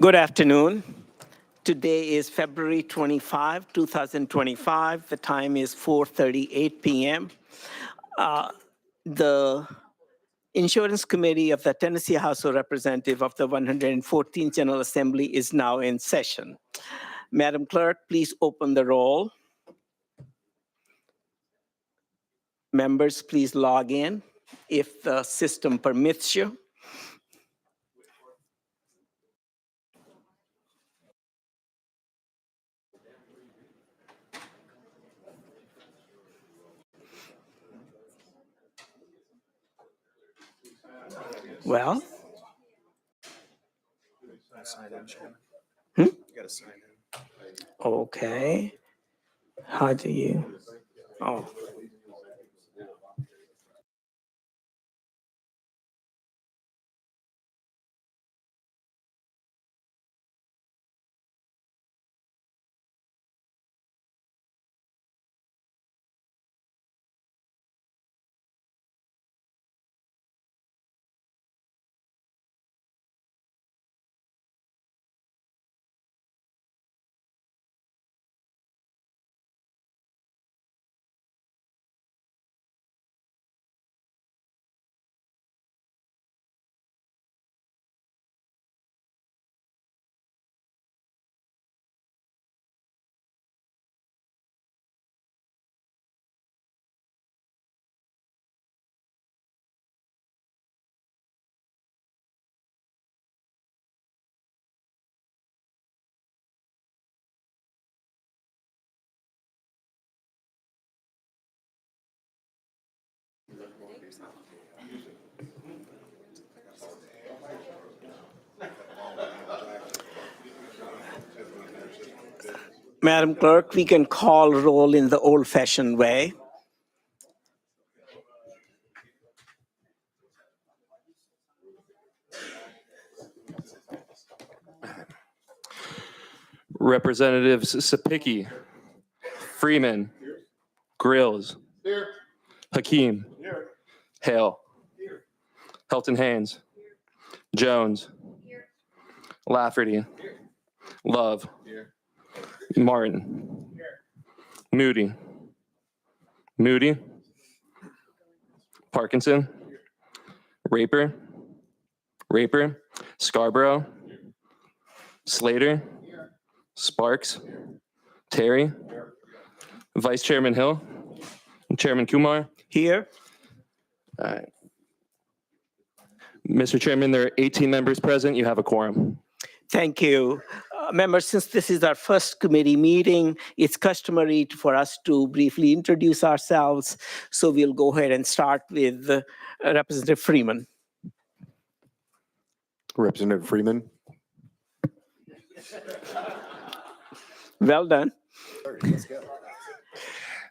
Good afternoon. Today is February 25, 2025. The time is 4:38 p.m. The Insurance Committee of the Tennessee House of Representatives of the 114th General Assembly is now in session. Madam Clerk, please open the roll. Members, please log in if the system permits you. Well, You gotta sign in. okay. How do you? Oh. Madam Clerk, we can call roll in the old-fashioned way. Representatives Sapicki, Freeman, Grills, Hakeem, Hale, Helton Haynes, Jones, Lafferty, Love, Martin, Moody, Parkinson, Raper, Scarborough, Slater, Sparks, Terry, Vice Chairman Hill, Chairman Kumar. Here. All right. Mr. Chairman, there are 18 members present. You have a quorum. Thank you. Members, since this is our first committee meeting, it's customary for us to briefly introduce ourselves. So we'll go ahead and start with Representative Freeman. Representative Freeman. Well done. Let's go.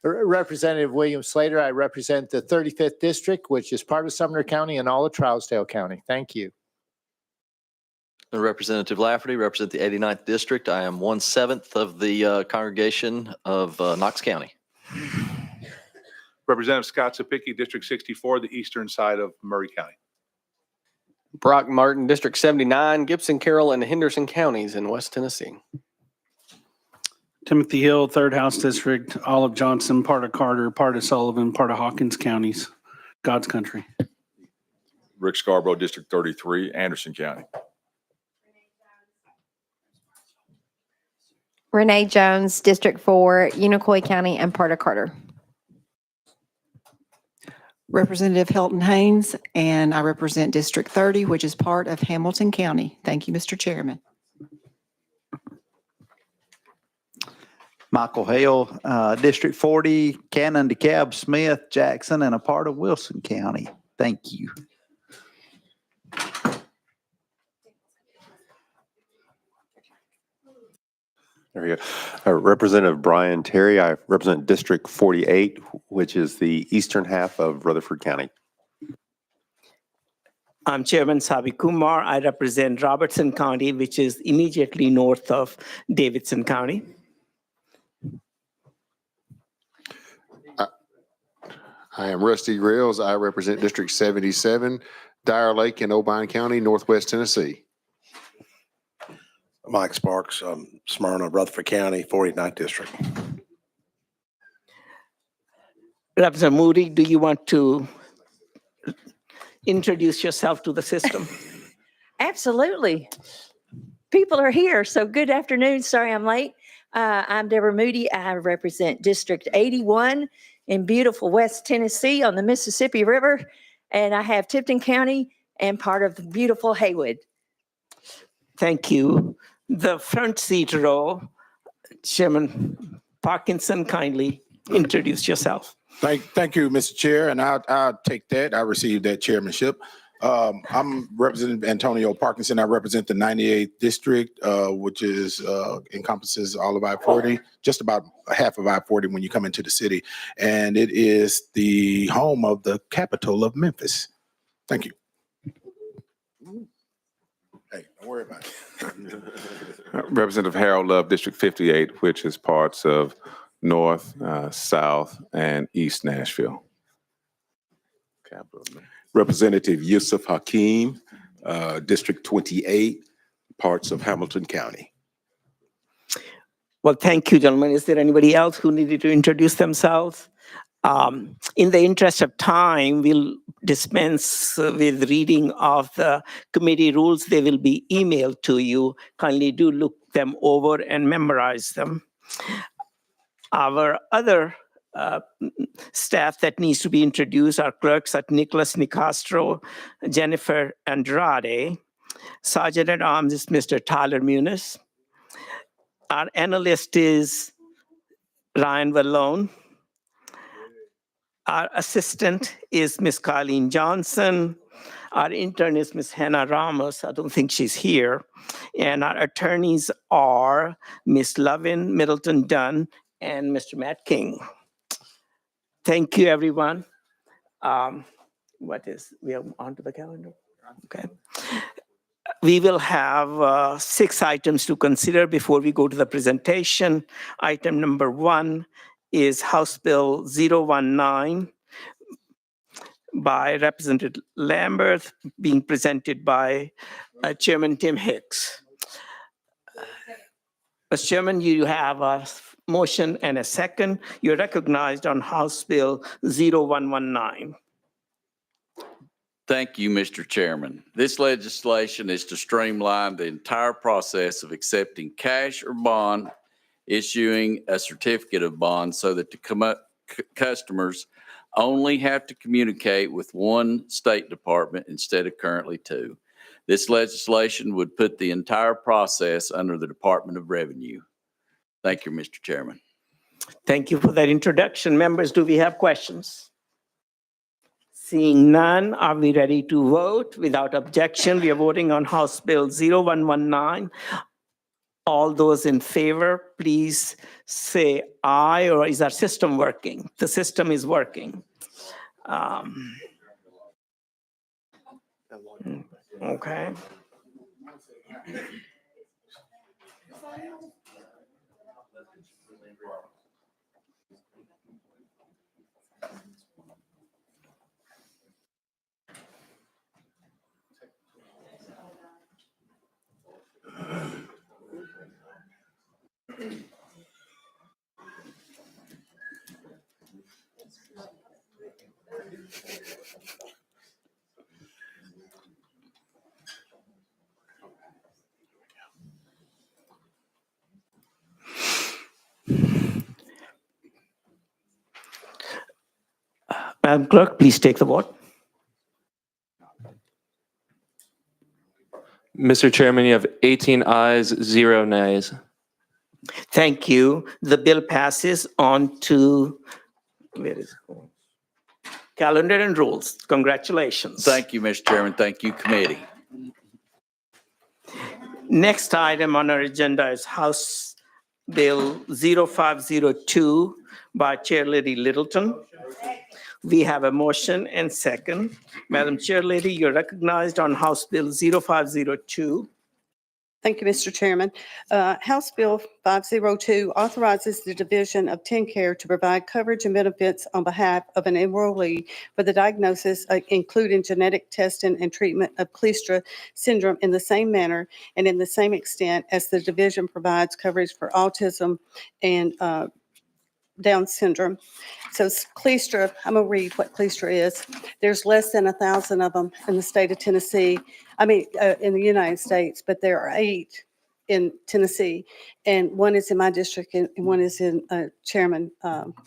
Representative William Slater, I represent the 35th District, which is part of Sumner County and all of Trousdale County. Thank you. And Representative Lafferty, represent the 89th District. I am 1/7 of the congregation of Knox County. Representative Scott Sapicki, District 64, the eastern side of Murray County. Brock Martin, District 79, Gibson, Carroll, and Henderson counties in West Tennessee. Timothy Hill, Third House District, Olive Johnson, part of Carter, part of Sullivan, part of Hawkins counties, God's country. Rick Scarborough, District 33, Anderson County. Renee Jones, District 4, Unicoi County, and part of Carter. Representative Helton Haynes, and I represent District 30, which is part of Hamilton County. Thank you, Mr. Chairman. Michael Hale, District 40, Cannon, DeKalb, Smith, Jackson, and a part of Wilson County. Thank you. There we go. Representative Brian Terry, I represent District 48, which is the eastern half of Rutherford County. I'm Chairman Sabi Kumar. I represent Robertson County, which is immediately north of Davidson County. I am Rusty Rails. I represent District 77, Dyer Lake in Obion County, Northwest Tennessee. Mike Sparks, Smyrna, Rutherford County, 49th District. Representative Moody, do you want to introduce yourself to the system? Absolutely. People are here, so good afternoon. Sorry I'm late. I'm Deborah Moody. I represent District 81 in beautiful West Tennessee on the Mississippi River, and I have Tipton County and part of the beautiful Haywood. Thank you. The front seat row, Chairman Parkinson, kindly introduce yourself. Thank you, Mr. Chair, and I'll take that. I received that chairmanship. I'm Representative Antonio Parkinson. I represent the 98th District, which is encompasses all of I-40, just about half of I-40 when you come into the city. And it is the home of the capital of Memphis. Thank you. Hey, don't worry about it. Representative Harold Love, District 58, which is parts of North, South, and East Nashville. Representative Yusuf Hakeem, District 28, parts of Hamilton County. Well, thank you, gentlemen. Is there anybody else who needed to introduce themselves? In the interest of time, we'll dispense with reading of the committee rules. They will be emailed to you. Kindly do look them over and memorize them. Our other staff that needs to be introduced are clerks at Nicholas Nicastro, Jennifer Andrade. Sergeant at Arms is Mr. Tyler Muniz. Our analyst is Ryan Vallone. Our assistant is Ms. Colleen Johnson. Our intern is Ms. Hannah Ramos. I don't think she's here. And our attorneys are Ms. Lovin, Middleton Dunn, and Mr. Matt King. Thank you, everyone. We are on to the calendar? Okay. We will have 6 items to consider before we go to the presentation. Item number 1 is House Bill 019 by Representative Lambert, being presented by Chairman Tim Hicks. Mr. Chairman, you have a motion and a second. You're recognized on House Bill 0119. Thank you, Mr. Chairman. This legislation is to streamline the entire process of accepting cash or bond, issuing a certificate of bond so that the customers only have to communicate with one state department instead of currently 2. This legislation would put the entire process under the Department of Revenue. Thank you, Mr. Chairman. Thank you for that introduction. Members, do we have questions? Seeing none, are we ready to vote? Without objection, we are voting on House Bill 0119. All those in favor, please say aye, or is our system working? The system is working. Okay. Madam Clerk, please take the vote. Mr. Chairman, you have 18 ayes, 0 nays. Thank you. The bill passes on to, where is it going? Calendar and rules. Congratulations. Thank you, Mr. Chairman. Thank you, committee. Next item on our agenda is House Bill 0502 by Chair Lady Littleton. We have a motion and second. Madam Chair Lady, you're recognized on House Bill 0502. Thank you, Mr. Chairman. House Bill 502 authorizes the Division of TennCare to provide coverage and benefits on behalf of an enrollee for the diagnosis, including genetic testing and treatment of Kleestra syndrome in the same manner and in the same extent as the division provides coverage for autism and Down syndrome. So Kleestra, I'm going to read what Kleestra is. There's less than 1,000 of them in the state of Tennessee. In the United States, but there are 8 in Tennessee, and 1 is in my district and 1 is in Chairman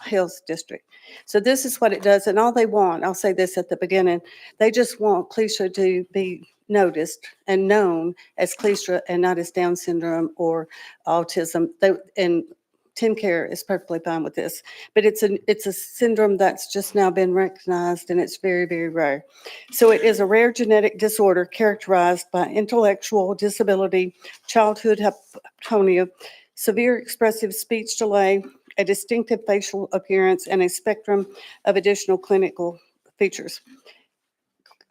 Hill's district. So this is what it does, and all they want, I'll say this at the beginning, they just want Kleestra to be noticed and known as Kleestra and not as Down syndrome or autism. And TennCare is perfectly fine with this, but it's a syndrome that's just now been recognized, and it's very, very rare. So it is a rare genetic disorder characterized by intellectual disability, childhood hypotonia, severe expressive speech delay, a distinctive facial appearance, and a spectrum of additional clinical features.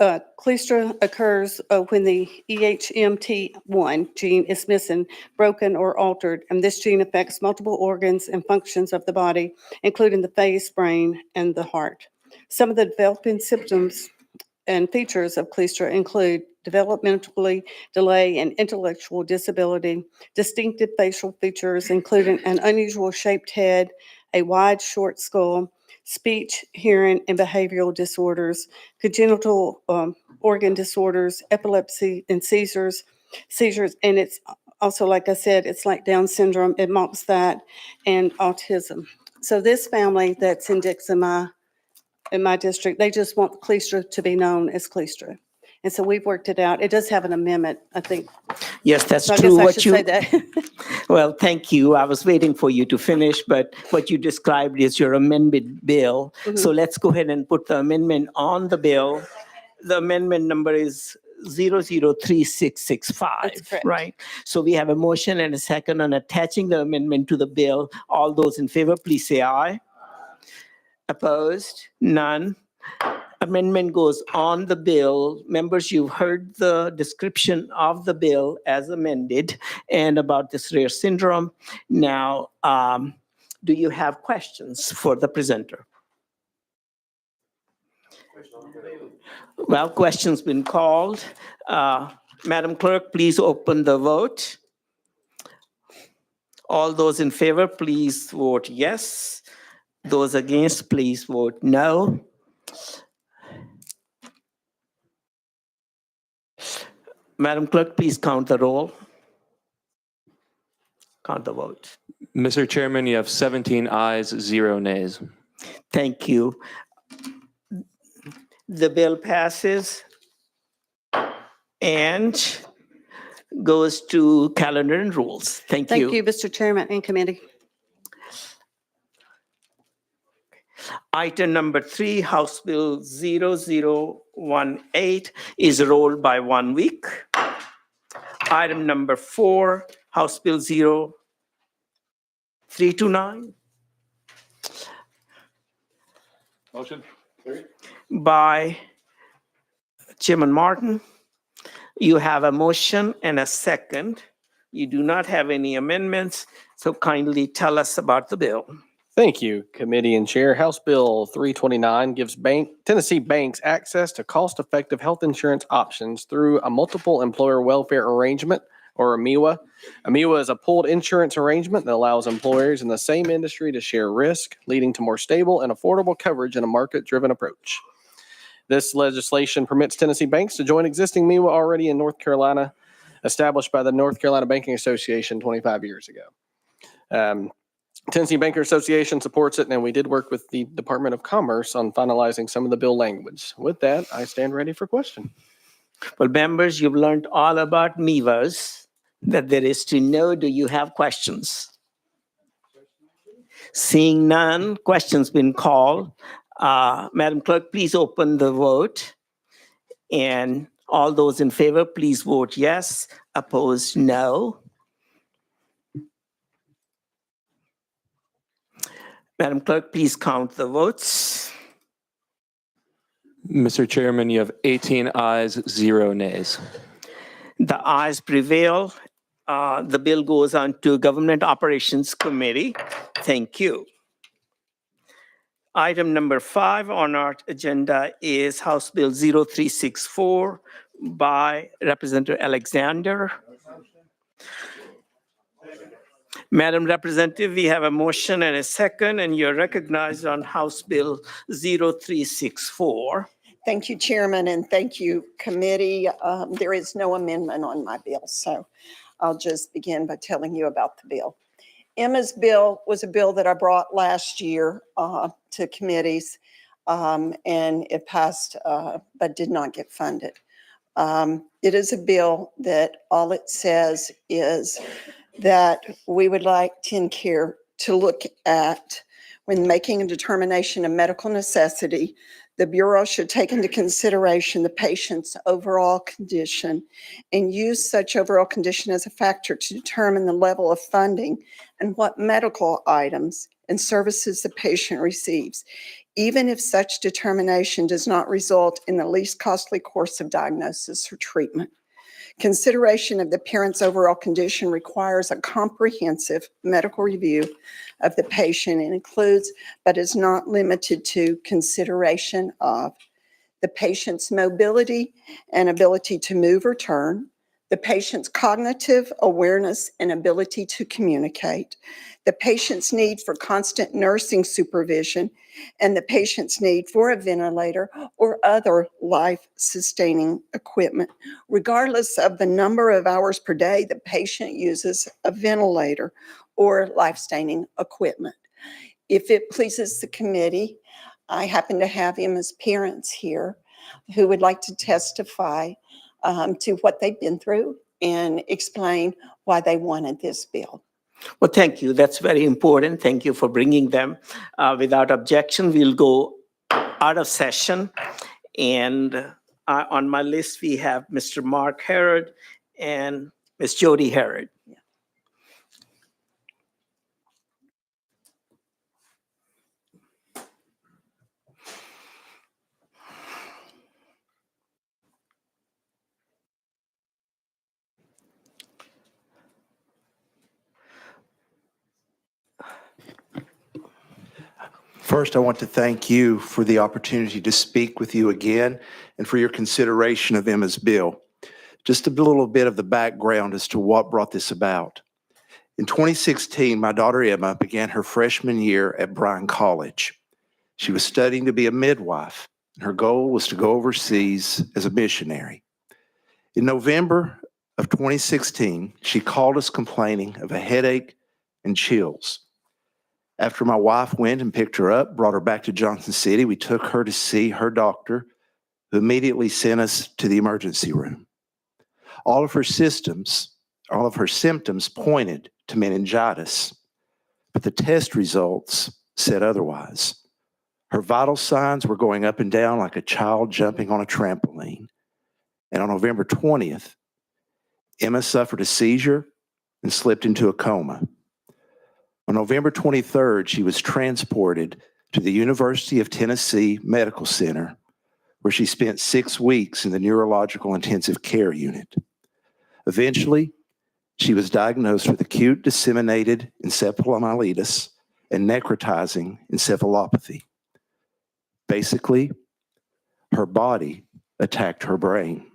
Kleestra occurs when the EHMT1 gene is missing, broken, or altered, and this gene affects multiple organs and functions of the body, including the face, brain, and the heart. Some of the developing symptoms and features of Kleestra include developmentally delay and intellectual disability, distinctive facial features, including an unusual shaped head, a wide, short skull, speech, hearing, and behavioral disorders, congenital organ disorders, epilepsy, and seizures, and it's also, like I said, it's like Down syndrome, it mocks that, and autism. So this family that's in Dixon, in my district, they just want Kleestra to be known as Kleestra. And so we've worked it out. It does have an amendment, I think. Yes, that's So I true. guess I What should you say that. Well, thank you. I was waiting for you to finish, but what you described is your amendment bill. So let's go ahead and put the amendment on the bill. The amendment number is 003665, That's correct. right? So we have a motion and a second on attaching the amendment to the bill. All those in favor, please say aye. Opposed? None. Amendment goes on the bill. Members, you've heard the description of the bill as amended and about this rare syndrome. Now, do you have questions for the presenter? Well, question's been called. Madam Clerk, please open the vote. All those in favor, please vote yes. Those against, please vote no. Madam Clerk, please count the roll. Count the vote. Mr. Chairman, you have 17 ayes, 0 nays. Thank you. The bill passes and goes to calendar and rules. Thank you. Thank you, Mr. Chairman and committee. Item number 3, House Bill 0018 is rolled by 1 week. Item number 4, House Bill 0329 Motion? by Chairman Martin. You have a motion and a second. You do not have any amendments, so kindly tell us about the bill. Thank you, Committee and Chair. House Bill 329 gives Tennessee banks access to cost-effective health insurance options through a multiple employer welfare arrangement, or a MEWA. A MEWA is a pooled insurance arrangement that allows employers in the same industry to share risk, leading to more stable and affordable coverage in a market-driven approach. This legislation permits Tennessee banks to join existing MEWA already in North Carolina, established by the North Carolina Banking Association 25 years ago. Tennessee Banker Association supports it, and we did work with the Department of Commerce on finalizing some of the bill language. With that, I stand ready for question. Well, members, you've learned all about MEWAs that there is to know. Do you have questions? Seeing none, questions been called. Madam Clerk, please open the vote. And all those in favor, please vote yes. Opposed, no. Madam Clerk, please count the votes. Mr. Chairman, you have 18 ayes, 0 nays. The ayes prevail The bill goes on to Government Operations Committee. Thank you. Item number 5 on our agenda is House Bill 0364 by Representative Alexander. Madam Representative, we have a motion and a second, and you're recognized on House Bill 0364. Thank you, Chairman, and thank you, committee. There is no amendment on my bill, so I'll just begin by telling you about the bill. Emma's bill was a bill that I brought last year to committees, and it passed but did not get funded. It is a bill that all it says is that we would like TennCare to look at when making a determination of medical necessity. The Bureau should take into consideration the patient's overall condition and use such overall condition as a factor to determine the level of funding and what medical items and services the patient receives, even if such determination does not result in the least costly course of diagnosis or treatment. Consideration of the parent's overall condition requires a comprehensive medical review of the patient and includes, but is not limited to, consideration of the patient's mobility and ability to move or turn, the patient's cognitive awareness and ability to communicate, the patient's need for constant nursing supervision, and the patient's need for a ventilator or other life-sustaining equipment, regardless of the number of hours per day the patient uses a ventilator or life-sustaining equipment. If it pleases the committee, I happen to have Emma's parents here who would like to testify to what they've been through and explain why they wanted this bill. Well, thank you. That's very important. Thank you for bringing them. Without objection, we'll go out of session. And on my list, we have Mr. Mark Herod and Ms. Jody Herod. First, I want to thank you for the opportunity to speak with you again and for your consideration of Emma's bill. Just a little bit of the background as to what brought this about. In 2016, my daughter Emma began her freshman year at Bryan College. She was studying to be a midwife, and her goal was to go overseas as a missionary. In November of 2016, she called us complaining of a headache and chills. After my wife went and picked her up, brought her back to Johnson City, we took her to see her doctor, who immediately sent us to the emergency room. All of her symptoms pointed to meningitis, but the test results said otherwise. Her vital signs were going up and down like a child jumping on a trampoline. And on November 20th, Emma suffered a seizure and slipped into a coma. On November 23rd, she was transported to the University of Tennessee Medical Center, where she spent 6 weeks in the neurological intensive care unit. Eventually, she was diagnosed with acute disseminated encephalomyelitis and necrotizing encephalopathy. Basically, her body attacked her brain.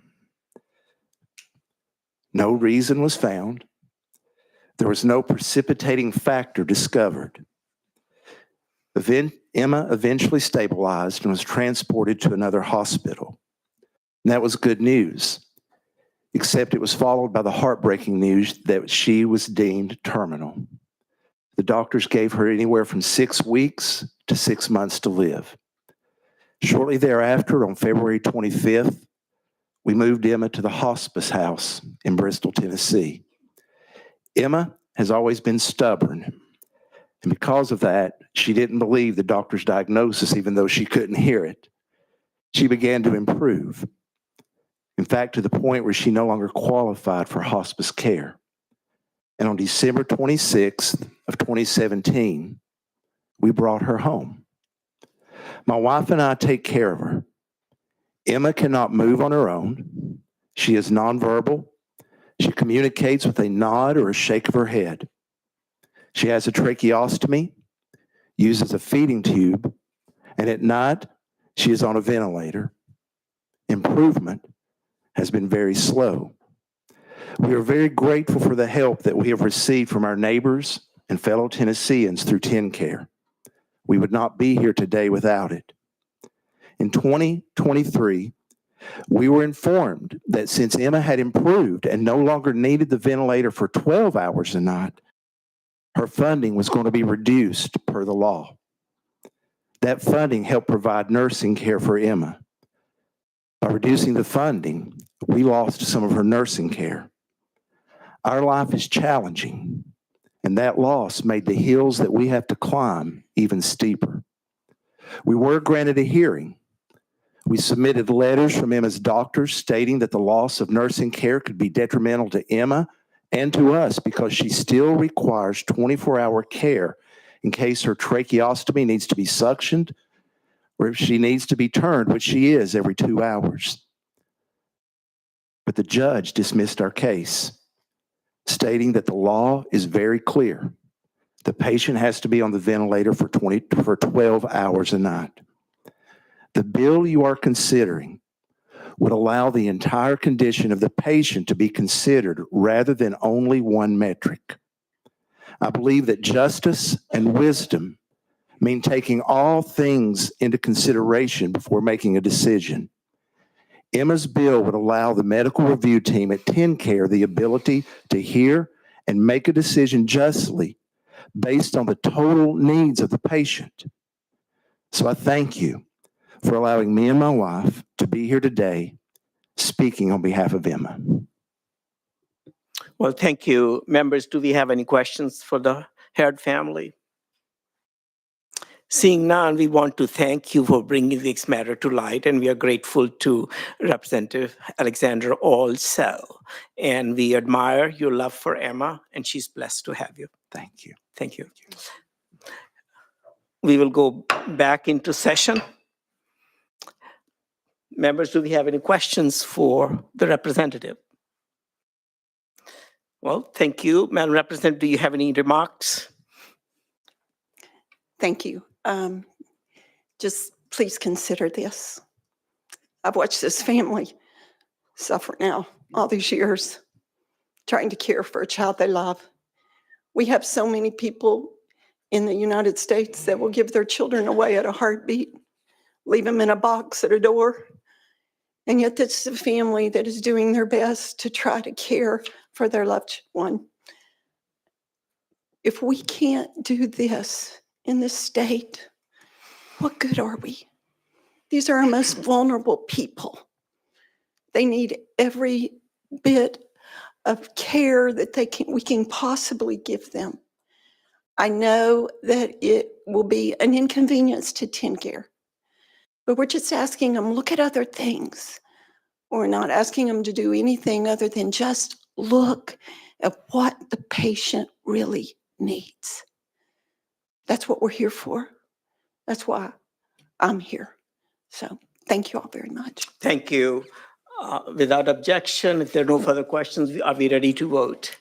No reason was found. There was no precipitating factor discovered. Emma eventually stabilized and was transported to another hospital. And that was good news, except it was followed by the heartbreaking news that she was deemed terminal. The doctors gave her anywhere from 6 weeks to 6 months to live. Shortly thereafter, on February 25th, we moved Emma to the hospice house in Bristol, Tennessee. Emma has always been stubborn, and because of that, she didn't believe the doctor's diagnosis, even though she couldn't hear it. She began to improve. In fact, to the point where she no longer qualified for hospice care. And on December 26th of 2017, we brought her home. My wife and I take care of her. Emma cannot move on her own. She is nonverbal. She communicates with a nod or a shake of her head. She has a tracheostomy, uses a feeding tube, and at night, she is on a ventilator. Improvement has been very slow. We are very grateful for the help that we have received from our neighbors and fellow Tennesseans through TennCare. We would not be here today without it. In 2023, we were informed that since Emma had improved and no longer needed the ventilator for 12 hours a night, her funding was going to be reduced per the law. That funding helped provide nursing care for Emma. By reducing the funding, we lost some of her nursing care. Our life is challenging, and that loss made the hills that we have to climb even steeper. We were granted a hearing. We submitted letters from Emma's doctors stating that the loss of nursing care could be detrimental to Emma and to us because she still requires 24-hour care in case her tracheostomy needs to be suctioned or if she needs to be turned, which she is every 2 hours. But the judge dismissed our case, stating that the law is very clear. The patient has to be on the ventilator for 12 hours a night. The bill you are considering would allow the entire condition of the patient to be considered rather than only one metric. I believe that justice and wisdom mean taking all things into consideration before making a decision. Emma's bill would allow the medical review team at TennCare the ability to hear and make a decision justly based on the total needs of the patient. So I thank you for allowing me and my wife to be here today speaking on behalf of Emma. Well, thank you. Members, do we have any questions for the Herd family? Seeing none, we want to thank you for bringing this matter to light, and we are grateful to Representative Alexandra All-Sell. And we admire your love for Emma, and she's blessed to have you. Thank you. Thank you. We will go back into session. Members, do we have any questions for the representative? Well, thank you. Madam Representative, do you have any remarks? Thank you. Just please consider this. I've watched this family suffer now all these years trying to care for a child they love. We have so many people in the United States that will give their children away at a heartbeat, leave them in a box at a door. And yet this is a family that is doing their best to try to care for their loved one. If we can't do this in this state, what good are we? These are our most vulnerable people. They need every bit of care that we can possibly give them. I know that it will be an inconvenience to TennCare, but we're just asking them, look at other things. We're not asking them to do anything other than just look at what the patient really needs. That's what we're here for. That's why I'm here. So thank you all very much. Thank you. Without objection, if there are no further questions, are we ready to vote?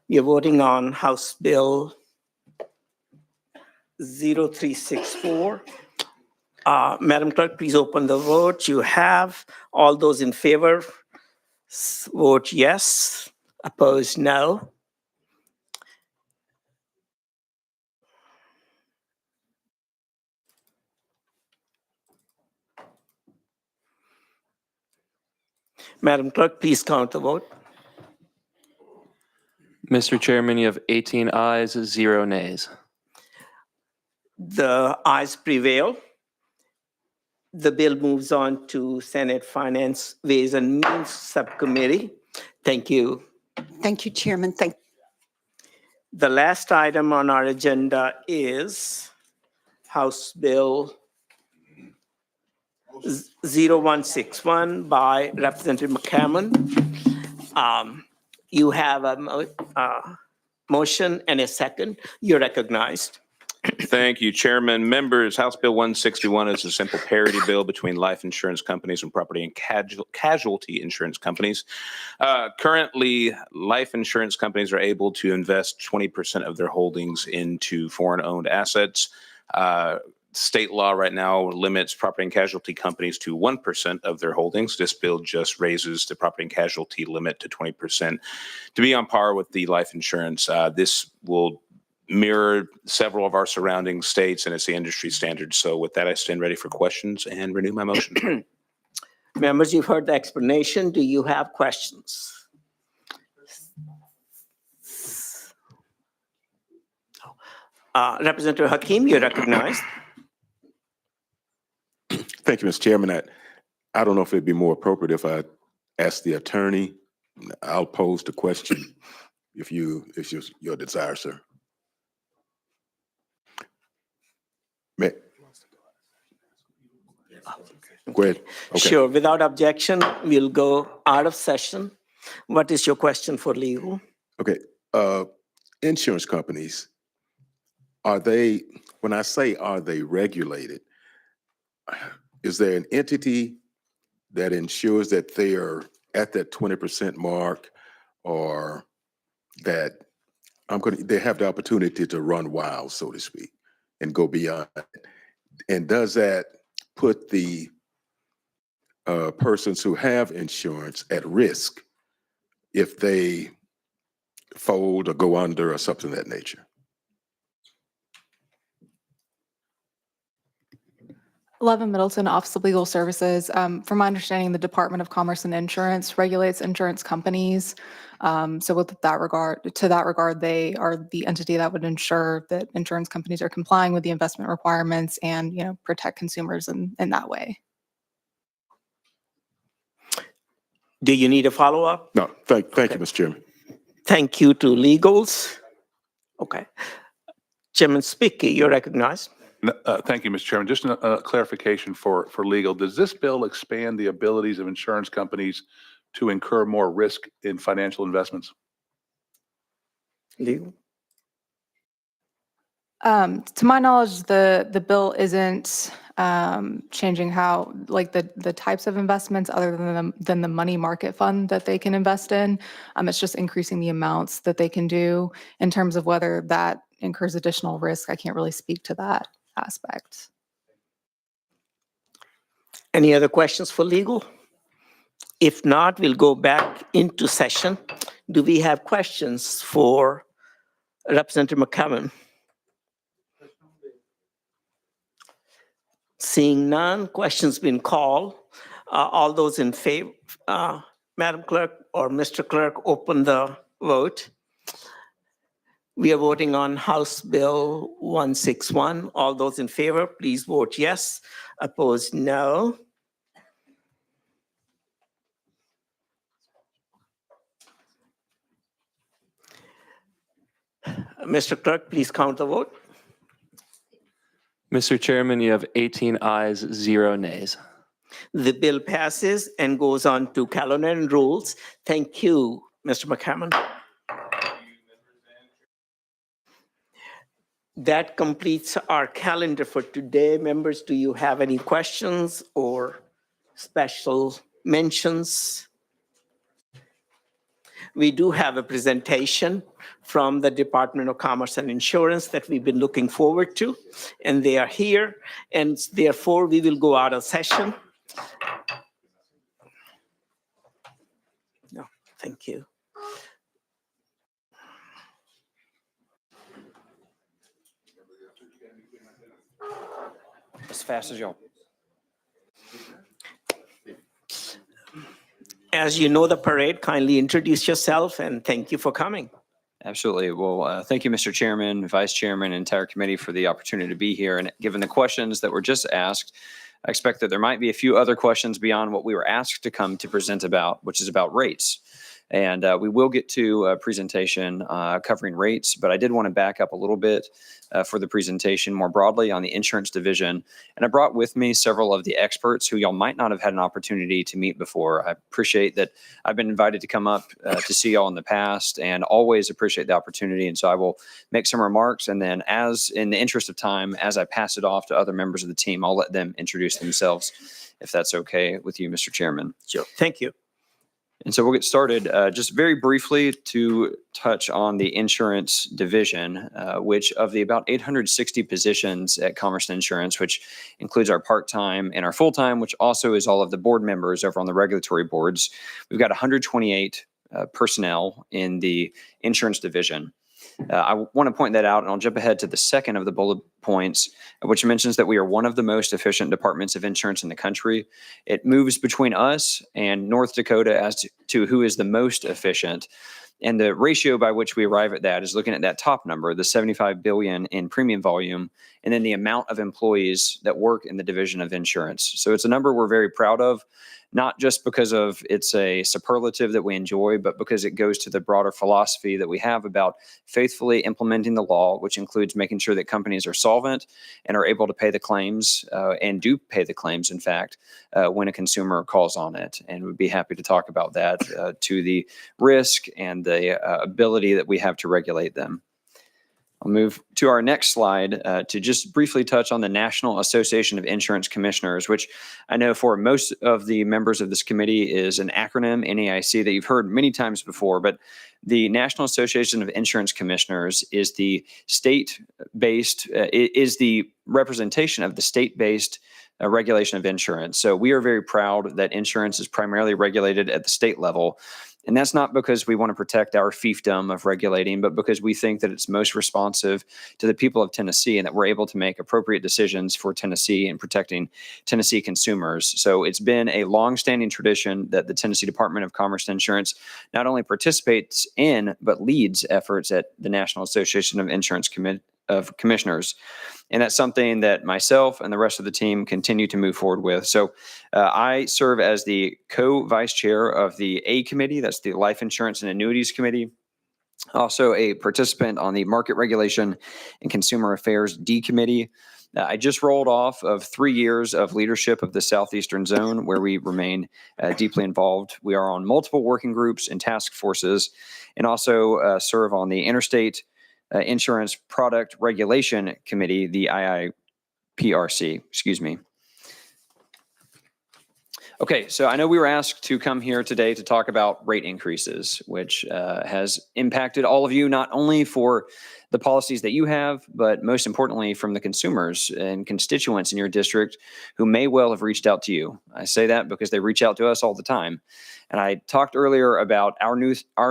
We are voting on House Bill 0364. Madam Clerk, please open the vote. You have all those in favor. Vote yes. Opposed, no. Madam Clerk, please count the vote. Mr. Chairman, you have 18 ayes, 0 nays. The ayes prevail. The bill moves on to Senate Finance, Ways and Means Subcommittee. Thank you. Thank you, Chairman. The last item on our agenda is House Bill 0161 by Representative McCammon. You have a motion and a second. You're recognized. Thank you, Chairman. Members, House Bill 161 is a simple parity bill between life insurance companies and property and casualty insurance companies. Currently, life insurance companies are able to invest 20% of their holdings into foreign-owned assets. State law right now limits property and casualty companies to 1% of their holdings. This bill just raises the property and casualty limit to 20% to be on par with the life insurance. This will mirror several of our surrounding states, and it's the industry standard. So with that, I stand ready for questions and renew my motion. Members, you've heard the explanation. Do you have questions? Representative Hakeem, you're recognized. Thank you, Mr. Chairman. I don't know if it'd be more appropriate if I ask the attorney. I'll pose the question if your desire, sir. Go ahead. Okay. Sure. Without objection, we'll go out of session. What is your question for legal? Okay. Insurance companies, are they, when I say are they regulated, is there an entity that ensures that they are at that 20% mark, or that they have the opportunity to run wild, so to speak, and go beyond? And does that put the persons who have insurance at risk if they fold or go under or something of that nature? Levin Middleton, Office of Legal Services. From my understanding, the Department of Commerce and Insurance regulates insurance companies. So with that regard, they are the entity that would ensure that insurance companies are complying with the investment requirements and, protect consumers in that way. Do you need a follow-up? No, thank you, Mr. Chairman. Thank you to legals. Okay. Chairman Spicky, you're recognized. Thank you, Mr. Chairman. Just a clarification for legal. Does this bill expand the abilities of insurance companies to incur more risk in financial investments? Legal. To my knowledge, the bill isn't changing how, like, the types of investments other than the money market fund that they can invest in. It's just increasing the amounts that they can do. In terms of whether that incurs additional risk, I can't really speak to that aspect. Any other questions for legal? If not, we'll go back into session. Do we have questions for Representative McCammon? Seeing none, questions been called. All those in favor, Madam Clerk or Mr. Clerk, open the vote. We are voting on House Bill 161. All those in favor, please vote yes. Opposed, no. Mr. Clerk, please count the vote. Mr. Chairman, you have 18 ayes, 0 nays. The bill passes and goes on to calendar and rules. Thank you, Mr. McCammon. That completes our calendar for today. Members, do you have any questions or special mentions? We do have a presentation from the Department of Commerce and Insurance that we've been looking forward to, and they are here, and therefore we will go out of session. No, thank you. As fast as y'all. As you know the parade, kindly introduce yourself and thank you for coming. Absolutely. Well, thank you, Mr. Chairman, Vice Chairman, and entire committee for the opportunity to be here. And given the questions that were just asked, I expect that there might be a few other questions beyond what we were asked to come to present about, which is about rates. And we will get to a presentation covering rates, but I did want to back up a little bit for the presentation more broadly on the insurance division. And I brought with me several of the experts who y'all might not have had an opportunity to meet before. I appreciate that I've been invited to come up to see y'all in the past, and always appreciate the opportunity. And so I will make some remarks, and then as in the interest of time, as I pass it off to other members of the team, I'll let them introduce themselves, if that's okay with you, Mr. Chairman. Sure. Thank you. And so we'll get started. Just very briefly to touch on the insurance division, which of the about 860 positions at Commerce Insurance, which includes our part-time and our full-time, which also is all of the board members over on the regulatory boards, we've got 128 personnel in the insurance division. I want to point that out, and I'll jump ahead to the second of the bullet points, which mentions that we are one of the most efficient departments of insurance in the country. It moves between us and North Dakota as to who is the most efficient. And the ratio by which we arrive at that is looking at that top number, the 75 billion in premium volume, and then the amount of employees that work in the division of insurance. So it's a number we're very proud of, not just because of it's a superlative that we enjoy, but because it goes to the broader philosophy that we have about faithfully implementing the law, which includes making sure that companies are solvent and are able to pay the claims and do pay the claims, in fact, when a consumer calls on it. And we'd be happy to talk about that to the risk and the ability that we have to regulate them. I'll move to our next slide to just briefly touch on the National Association of Insurance Commissioners, which I know for most of the members of this committee is an acronym, NAIC, that you've heard many times before. But the National Association of Insurance Commissioners is the state-based, is the representation of the state-based regulation of insurance. So we are very proud that insurance is primarily regulated at the state level. And that's not because we want to protect our fiefdom of regulating, but because we think that it's most responsive to the people of Tennessee and that we're able to make appropriate decisions for Tennessee and protecting Tennessee consumers. So it's been a longstanding tradition that the Tennessee Department of Commerce and Insurance not only participates in, but leads efforts at the National Association of Insurance Commissioners. And that's something that myself and the rest of the team continue to move forward with. So I serve as the co-vice chair of the A committee, that's the Life Insurance and Annuities Committee. Also a participant on the Market Regulation and Consumer Affairs D committee. I just rolled off of 3 years of leadership of the Southeastern Zone, where we remain deeply involved. We are on multiple working groups and task forces, and also serve on the Interstate Insurance Product Regulation Committee, the IIPRC, excuse me. Okay, so I know we were asked to come here today to talk about rate increases, which has impacted all of you, not only for the policies that you have, but most importantly from the consumers and constituents in your district who may well have reached out to you. I say that because they reach out to us all the time. And I talked earlier about our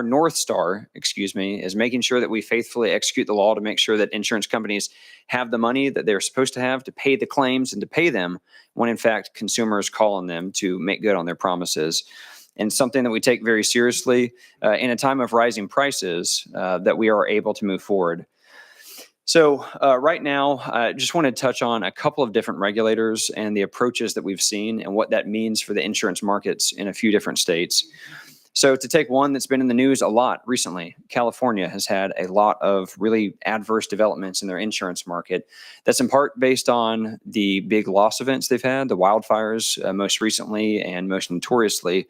North Star, is making sure that we faithfully execute the law to make sure that insurance companies have the money that they're supposed to have to pay the claims and to pay them when in fact consumers call on them to make good on their promises. And something that we take very seriously in a time of rising prices that we are able to move forward. So right now, I just want to touch on a couple of different regulators and the approaches that we've seen and what that means for the insurance markets in a few different states. So to take one that's been in the news a lot recently, California has had a lot of really adverse developments in their insurance market. That's in part based on the big loss events they've had, the wildfires most recently and most notoriously.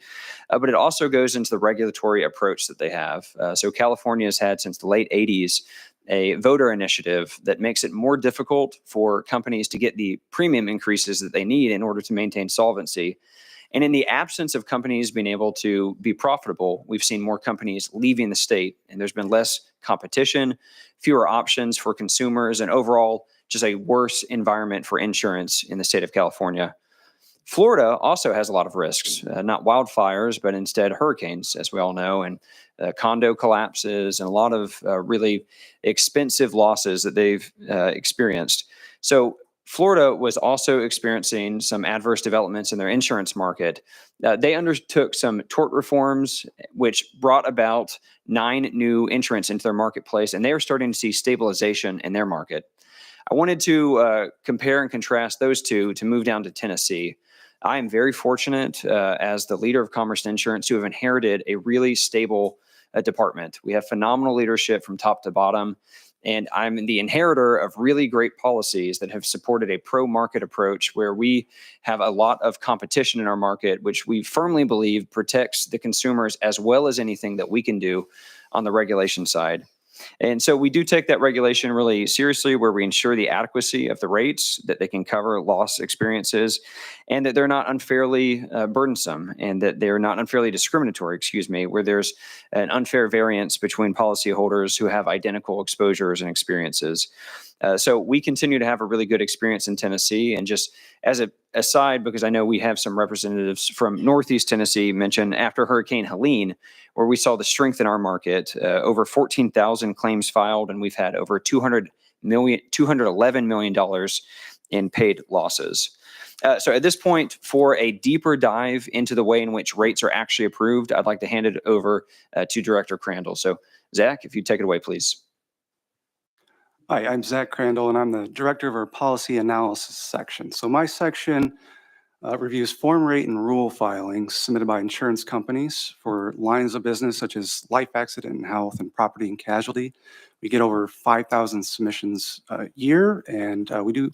But it also goes into the regulatory approach that they have. So California has had since the late 80s a voter initiative that makes it more difficult for companies to get the premium increases that they need in order to maintain solvency. And in the absence of companies being able to be profitable, we've seen more companies leaving the state, and there's been less competition, fewer options for consumers, and overall just a worse environment for insurance in the state of California. Florida also has a lot of risks, not wildfires, but instead hurricanes, as we all know, and condo collapses and a lot of really expensive losses that they've experienced. So Florida was also experiencing some adverse developments in their insurance market. They undertook some tort reforms, which brought about 9 new entrants into their marketplace, and they are starting to see stabilization in their market. I wanted to compare and contrast those two to move down to Tennessee. I am very fortunate as the leader of Commerce Insurance to have inherited a really stable department. We have phenomenal leadership from top to bottom. And I'm the inheritor of really great policies that have supported a pro-market approach where we have a lot of competition in our market, which we firmly believe protects the consumers as well as anything that we can do on the regulation side. And so we do take that regulation really seriously, where we ensure the adequacy of the rates, that they can cover loss experiences, and that they're not unfairly burdensome, and that they're not unfairly discriminatory, where there's an unfair variance between policyholders who have identical exposures and experiences. So we continue to have a really good experience in Tennessee. And just as an aside, because I know we have some representatives from Northeast Tennessee, mentioned after Hurricane Helene, where we saw the strength in our market, over 14,000 claims filed, and we've had over $211 million in paid losses. So at this point, for a deeper dive into the way in which rates are actually approved, I'd like to hand it over to Director Crandall. So Zach, if you take it away, please. Hi, I'm Zach Crandall, and I'm the director of our policy analysis section. So my section reviews form, rate, and rule filings submitted by insurance companies for lines of business such as life, accident, and health, and property and casualty. We get over 5,000 submissions a year, and we do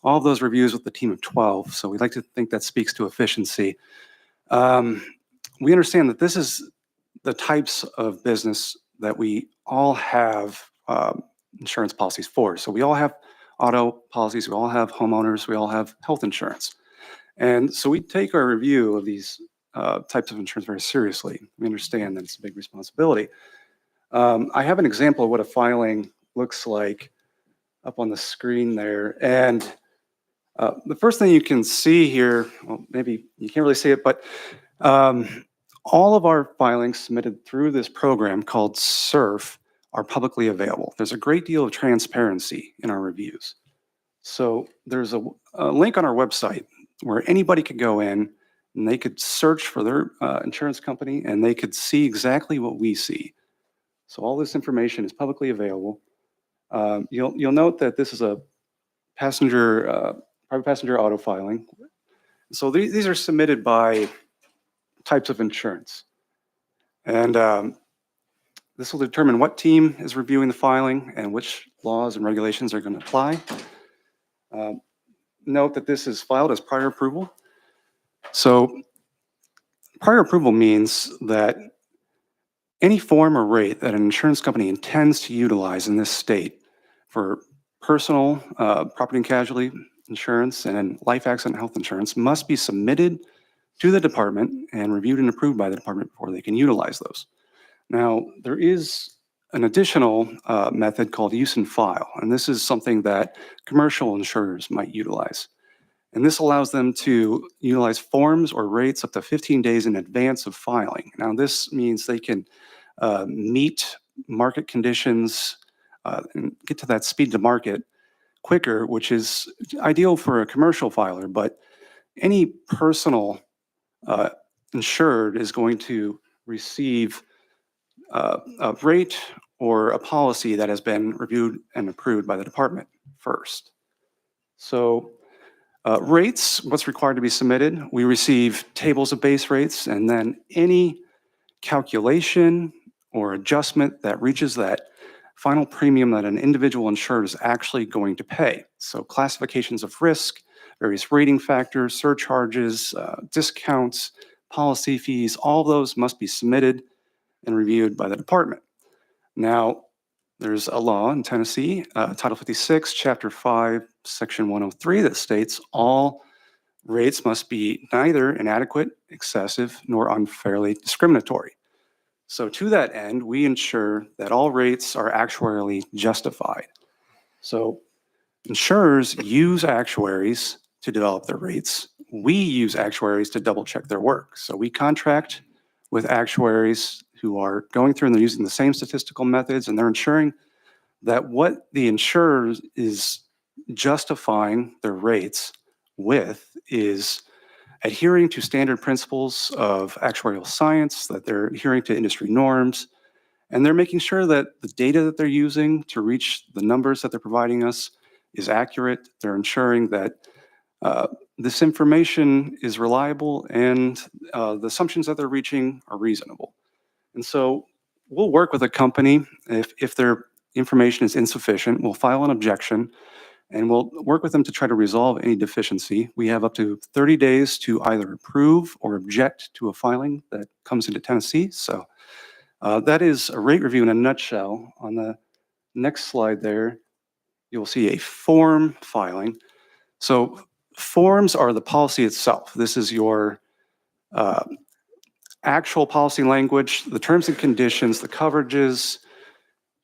all of those reviews with a team of 12. So we'd like to think that speaks to efficiency. We understand that this is the types of business that we all have insurance policies for. So we all have auto policies, we all have homeowners, we all have health insurance. And so we take our review of these types of insurance very seriously. We understand that it's a big responsibility. I have an example of what a filing looks like up on the screen there. And the first thing you can see here, well, maybe you can't really see it, but all of our filings submitted through this program called SURF are publicly available. There's a great deal of transparency in our reviews. So there's a link on our website where anybody could go in and they could search for their insurance company and they could see exactly what we see. So all this information is publicly available. You'll note that this is a private passenger auto filing. So these are submitted by types of insurance. And this will determine what team is reviewing the filing and which laws and regulations are going to apply. Note that this is filed as prior approval. So prior approval means that any form or rate that an insurance company intends to utilize in this state for personal property and casualty insurance and life, accident, health insurance must be submitted to the department and reviewed and approved by the department before they can utilize those. Now, there is an additional method called use and file, and this is something that commercial insurers might utilize. And this allows them to utilize forms or rates up to 15 days in advance of filing. Now, this means they can meet market conditions and get to that speed to market quicker, which is ideal for a commercial filer, but any personal insured is going to receive a rate or a policy that has been reviewed and approved by the department first. So rates, what's required to be submitted? We receive tables of base rates, and then any calculation or adjustment that reaches that final premium that an individual insured is actually going to pay. So classifications of risk, various rating factors, surcharges, discounts, policy fees, all of those must be submitted and reviewed by the department. Now, there's a law in Tennessee, Title 56, Chapter 5, Section 103, that states all rates must be neither inadequate, excessive, nor unfairly discriminatory. So to that end, we ensure that all rates are actuarially justified. So insurers use actuaries to develop their rates. We use actuaries to double check their work. So we contract with actuaries who are going through and they're using the same statistical methods, and they're ensuring that what the insurer is justifying their rates with is adhering to standard principles of actuarial science, that they're adhering to industry norms, and they're making sure that the data that they're using to reach the numbers that they're providing us is accurate. They're ensuring that this information is reliable and the assumptions that they're reaching are reasonable. And so we'll work with a company if their information is insufficient, we'll file an objection and we'll work with them to try to resolve any deficiency. We have up to 30 days to either approve or object to a filing that comes into Tennessee. So that is a rate review in a nutshell. On the next slide there, you'll see a form filing. So forms are the policy itself. This is your actual policy language, the terms and conditions, the coverages,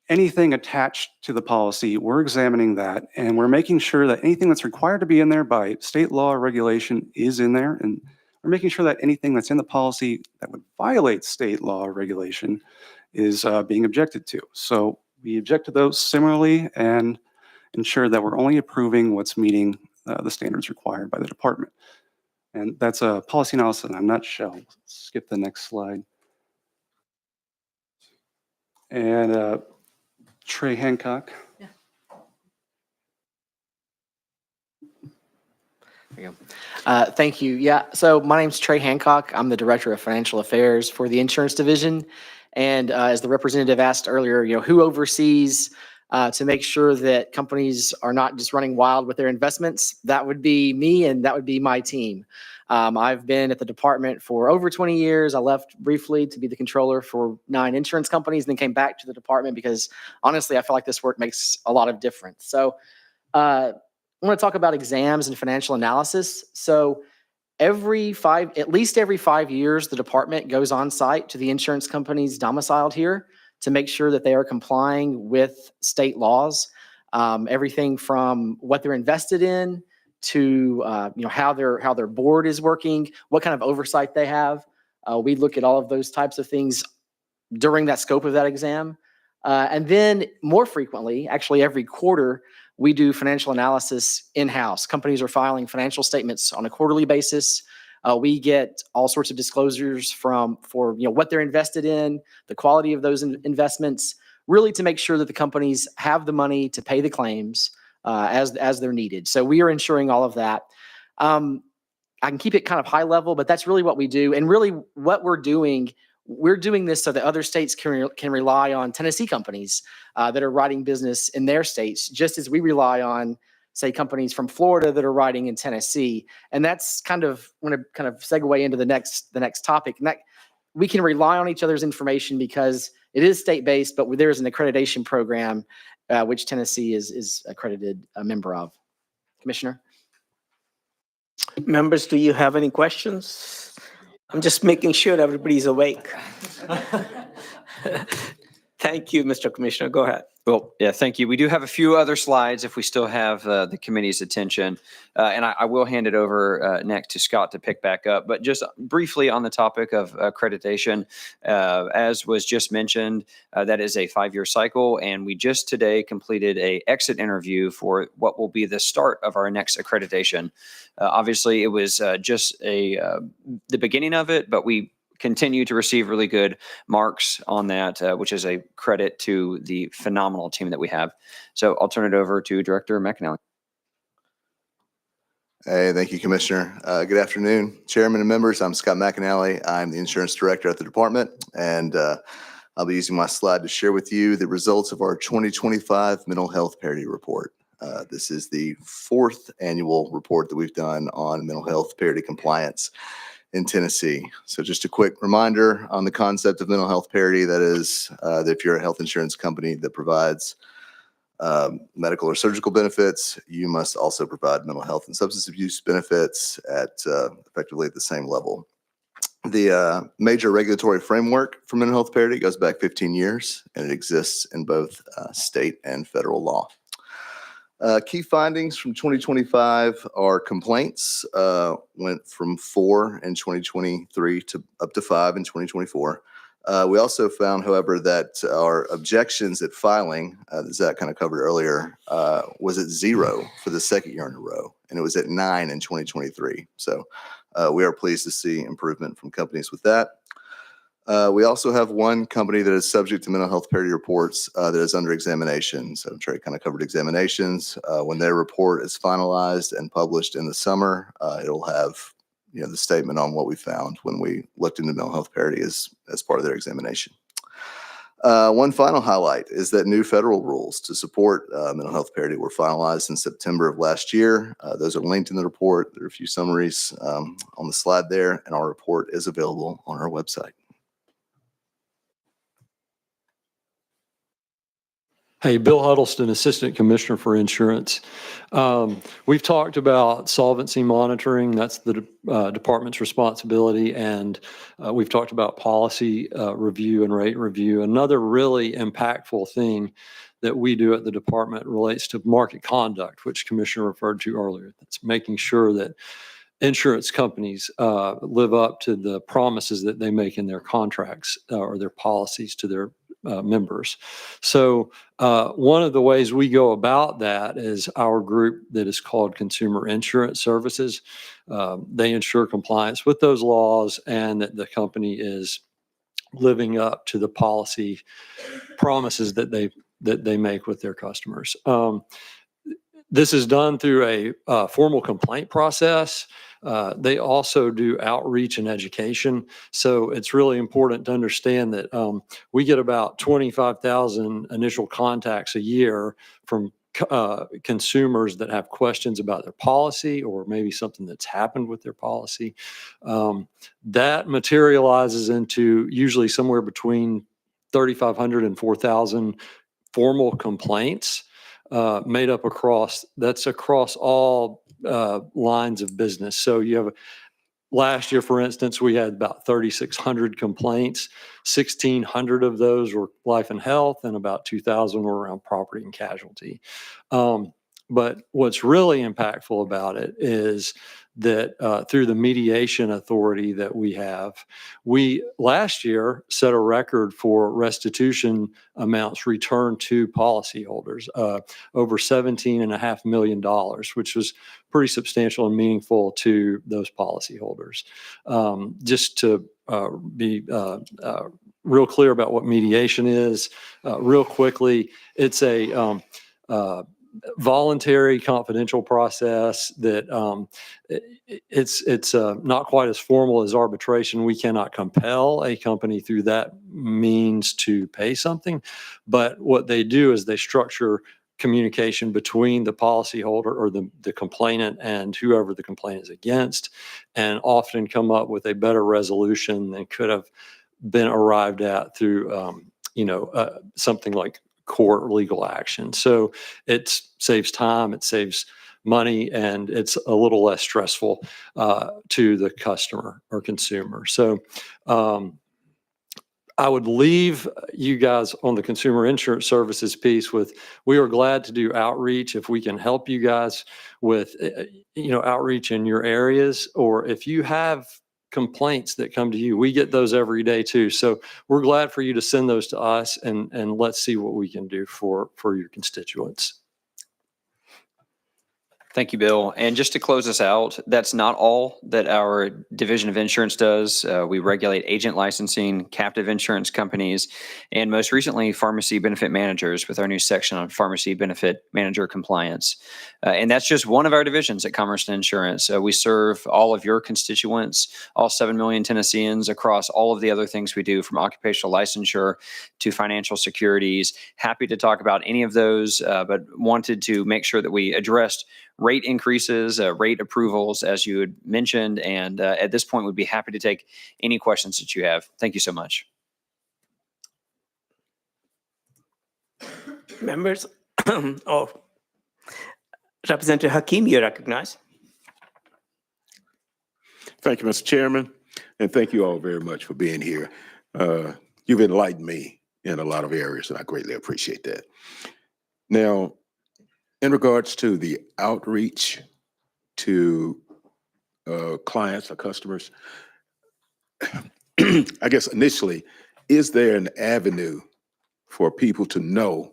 anything attached to the policy. We're examining that and we're making sure that anything that's required to be in there by state law or regulation is in there. And we're making sure that anything that's in the policy that would violate state law or regulation is being objected to. So we object to those similarly and ensure that we're only approving what's meeting the standards required by the department. And that's a policy analysis in a nutshell. Let's skip the next slide. And Trey Hancock. There you go. Thank you. Yeah, so my name's Trey Hancock. I'm the Director of Financial Affairs for the Insurance Division. And as the representative asked earlier, who oversees to make sure that companies are not just running wild with their investments? That would be me and that would be my team. I've been at the department for over 20 years. I left briefly to be the controller for 9 insurance companies and then came back to the department because honestly, I feel like this work makes a lot of difference. So I want to talk about exams and financial analysis. So at least every 5 years, the department goes on site to the insurance companies domiciled here to make sure that they are complying with state laws, everything from what they're invested in to how their board is working, what kind of oversight they have. We look at all of those types of things during that scope of that exam. And then more frequently, actually every quarter, we do financial analysis in-house. Companies are filing financial statements on a quarterly basis. We get all sorts of disclosures for what they're invested in, the quality of those investments, really to make sure that the companies have the money to pay the claims as they're needed. So we are ensuring all of that. I can keep it kind of high level, but that's really what we do. And really what we're doing this so that other states can rely on Tennessee companies that are writing business in their states, just as we rely on, say, companies from Florida that are writing in Tennessee. And that's I want to segue into the next topic. And that we can rely on each other's information because it is state-based, but there's an accreditation program which Tennessee is accredited a member of. Commissioner? Members, do you have any questions? I'm just making sure everybody's awake. Thank you, Mr. Commissioner. Go ahead. Well, yeah, thank you. We do have a few other slides if we still have the committee's attention. And I will hand it over next to Scott to pick back up. But just briefly on the topic of accreditation, as was just mentioned, that is a 5-year cycle. And we just today completed a exit interview for what will be the start of our next accreditation. Obviously, it was just the beginning of it, but we continue to receive really good marks on that, which is a credit to the phenomenal team that we have. So I'll turn it over to Director McAnally. Hey, thank you, Commissioner. Good afternoon, Chairman and members. I'm Scott McAnally. I'm the Insurance Director at the department, and I'll be using my slide to share with you the results of our 2025 Mental Health Parity Report. This is the 4th annual report that we've done on mental health parity compliance in Tennessee. So just a quick reminder on the concept of mental health parity, that is that if you're a health insurance company that provides medical or surgical benefits, you must also provide mental health and substance abuse benefits at effectively at the same level. The major regulatory framework for mental health parity goes back 15 years, and it exists in both state and federal law. Key findings from 2025 are complaints went from 4 in 2023 to up to 5 in 2024. We also found, however, that our objections at filing, as Zach kind of covered earlier, was at 0 for the 2nd year in a row, and it was at 9 in 2023. So we are pleased to see improvement from companies with that. We also have one company that is subject to mental health parity reports that is under examination. So Trey kind of covered examinations. When their report is finalized and published in the summer, it'll have the statement on what we found when we looked into mental health parity as part of their examination. One final highlight is that new federal rules to support mental health parity were finalized in September of last year. Those are linked in the report. There are a few summaries on the slide there, and our report is available on our website. Hey, Bill Huddleston, Assistant Commissioner for Insurance. We've talked about solvency monitoring. That's the department's responsibility. And we've talked about policy review and rate review. Another really impactful thing that we do at the department relates to market conduct, which Commissioner referred to earlier. That's making sure that insurance companies live up to the promises that they make in their contracts or their policies to their members. So one of the ways we go about that is our group that is called Consumer Insurance Services. They ensure compliance with those laws and that the company is living up to the policy promises that they make with their customers. This is done through a formal complaint process. They also do outreach and education. So it's really important to understand that we get about 25,000 initial contacts a year from consumers that have questions about their policy or maybe something that's happened with their policy. That materializes into usually somewhere between 3,500 and 4,000 formal complaints. Made up across all lines of business. So you have last year, for instance, we had about 3,600 complaints. 1,600 of those were life and health, and about 2,000 were around property and casualty. But what's really impactful about it is that through the mediation authority that we have, we last year set a record for restitution amounts returned to policyholders, over $17.5 million, which was pretty substantial and meaningful to those policyholders. Just to be real clear about what mediation is, real quickly, it's a voluntary confidential process that it's not quite as formal as arbitration. We cannot compel a company through that means to pay something, but what they do is they structure communication between the policyholder or the complainant and whoever the complaint is against, and often come up with a better resolution than could have been arrived at through something like court legal action. So it saves time, it saves money, and it's a little less stressful to the customer or consumer. So I would leave you guys on the consumer insurance services piece with, we are glad to do outreach if we can help you guys with outreach in your areas, or if you have complaints that come to you, we get those every day too. So we're glad for you to send those to us, and let's see what we can do for your constituents. Thank you, Bill. And just to close us out, that's not all that our Division of Insurance does. We regulate agent licensing, captive insurance companies, and most recently, pharmacy benefit managers with our new section on pharmacy benefit manager compliance. And that's just one of our divisions at Commerce Insurance. We serve all of your constituents, all 7 million Tennesseans, across all of the other things we do, from occupational licensure to financial securities. Happy to talk about any of those, but wanted to make sure that we addressed rate increases, rate approvals, as you had mentioned. And at this point, we'd be happy to take any questions that you have. Thank you so much. Members, Representative Hakeem, you recognize. Thank you, Mr. Chairman, and thank you all very much for being here. You've enlightened me in a lot of areas, and I greatly appreciate that. Now, in regards to the outreach to clients or customers, I guess initially, is there an avenue for people to know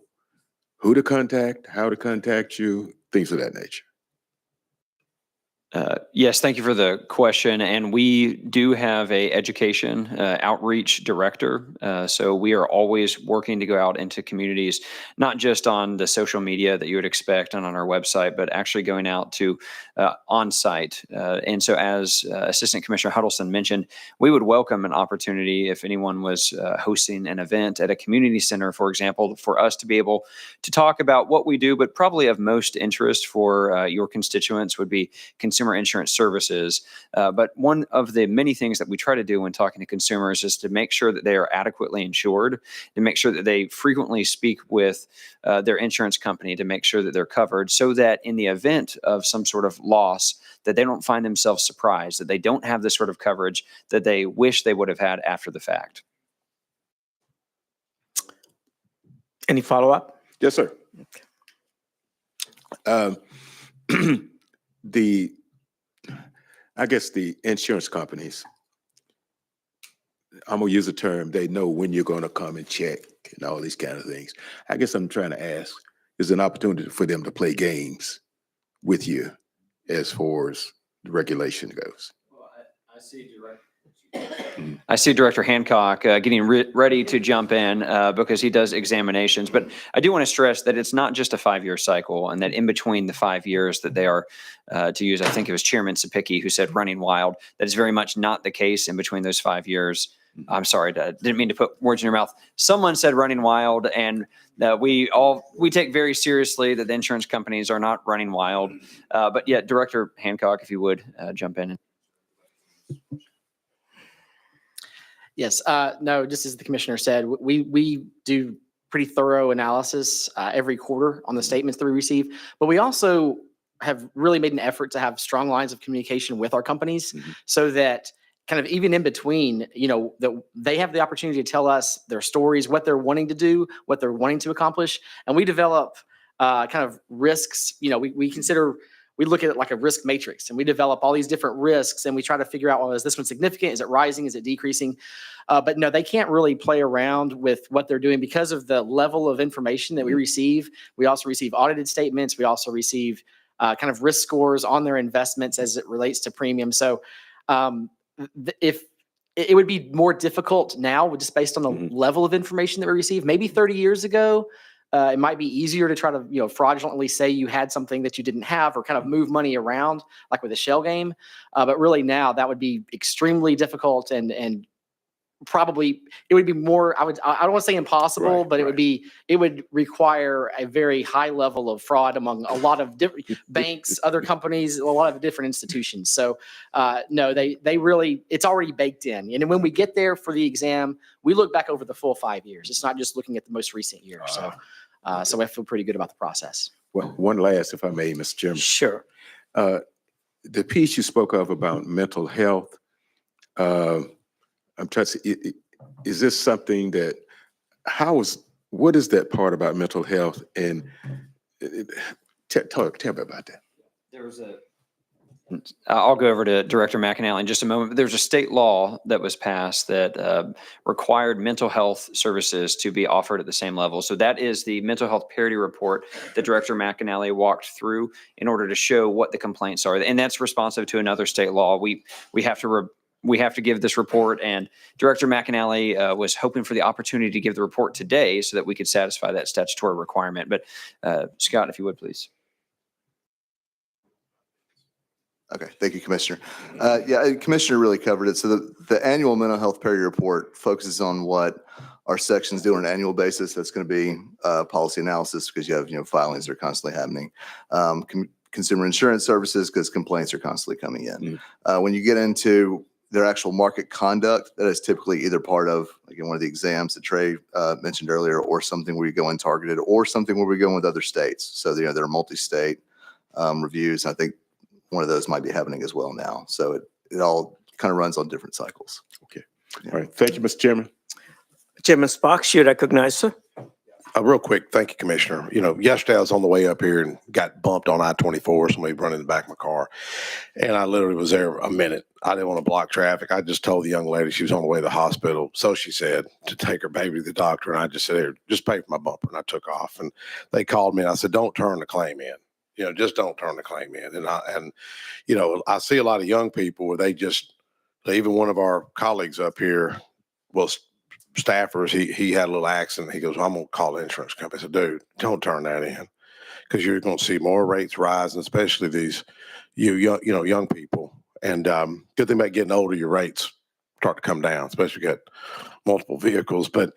who to contact, how to contact you, things of that nature? Yes, thank you for the question. And we do have a education outreach director. So we are always working to go out into communities, not just on the social media that you would expect and on our website, but actually going out to on site. And so as Assistant Commissioner Huddleston mentioned, we would welcome an opportunity if anyone was hosting an event at a community center, for example, for us to be able to talk about what we do, but probably of most interest for your constituents would be consumer insurance services. But one of the many things that we try to do when talking to consumers is to make sure that they are adequately insured, to make sure that they frequently speak with their insurance company to make sure that they're covered, so that in the event of some sort of loss, that they don't find themselves surprised, that they don't have the sort of coverage that they wish they would have had after the fact. Any follow-up? Yes, sir. I guess the insurance companies, I'm gonna use a term, they know when you're gonna come and check and all these kind of things. I guess I'm trying to ask, is an opportunity for them to play games with you as far as the regulation goes? Well, I see Director Hancock getting ready to jump in because he does examinations. But I do want to stress that it's not just a 5-year cycle, and that in between the 5 years that they are, to use, I think it was Chairman Sapicki who said running wild. That is very much not the case in between those 5 years. I'm sorry, didn't mean to put words in your mouth. Someone said running wild, and we take very seriously that the insurance companies are not running wild. But yet, Director Hancock, if you would jump in. Yes, no, just as the commissioner said, we do pretty thorough analysis every quarter on the statements that we receive, but we also have really made an effort to have strong lines of communication with our companies so that kind of even in between, that they have the opportunity to tell us their stories, what they're wanting to do, what they're wanting to accomplish, and we develop kind of risks. We look at it like a risk matrix, and we develop all these different risks, and we try to figure out, well, is this one significant? Is it rising? Is it decreasing? But no, they can't really play around with what they're doing because of the level of information that we receive. We also receive audited statements. We also receive kind of risk scores on their investments as it relates to premium. So if it would be more difficult now, just based on the level of information that we receive, maybe 30 years ago, it might be easier to try to, fraudulently say you had something that you didn't have, or kind of move money around like with a shell game. But really now that would be extremely difficult, and probably it would be more, I don't want to say impossible, but it would require a very high level of fraud among a lot of different banks, other companies, a lot of different institutions. So no, they really, it's already baked in. And when we get there for the exam, we look back over the full 5 years. It's not just looking at the most recent year. So I feel pretty good about the process. Well, one last, if I may, Mr. Chairman. Sure. The piece you spoke of about mental health, I'm trying to see, is this something that, what is that part about mental health? And tell me about that. I'll go over to Director McAnally in just a moment. But there's a state law that was passed that required mental health services to be offered at the same level. So that is the mental health parity report that Director McAnally walked through in order to show what the complaints are. And that's responsive to another state law. We have to give this report, and Director McAnally was hoping for the opportunity to give the report today so that we could satisfy that statutory requirement. But Scott, if you would, please. Okay, thank you, Commissioner. Yeah, Commissioner really covered it. So the annual mental health parity report focuses on what our sections do on an annual basis. That's going to be policy analysis, because you have filings that are constantly happening. Consumer insurance services, because complaints are constantly coming in. When you get into their actual market conduct, that is typically either part of, again, one of the exams that Trey mentioned earlier, or something where you go in targeted, or something where we go in with other states. So there are multi-state reviews. I think one of those might be happening as well now. So it all kind of runs on different cycles. Okay. All right. Thank you, Mr. Chairman. Chairman Sparks, you recognize, sir. Real quick, thank you, Commissioner. Yesterday I was on the way up here and got bumped on I-24. Somebody running in the back of my car, and I literally was there a minute. I didn't want to block traffic. I just told the young lady she was on the way to the hospital, so she said, to take her baby to the doctor. And I just said, "Here, just pay for my bumper," and I took off. And they called me, and I said, "Don't turn the claim in. just don't turn the claim in. And I see a lot of young people where even one of our colleagues up here, well, staffers, he had a little accident. He goes, I'm going to call the insurance company. I said, dude, don't turn that in, because you're going to see more rates rise, and especially these young people. And good thing about getting older, your rates start to come down, especially if you got multiple vehicles. But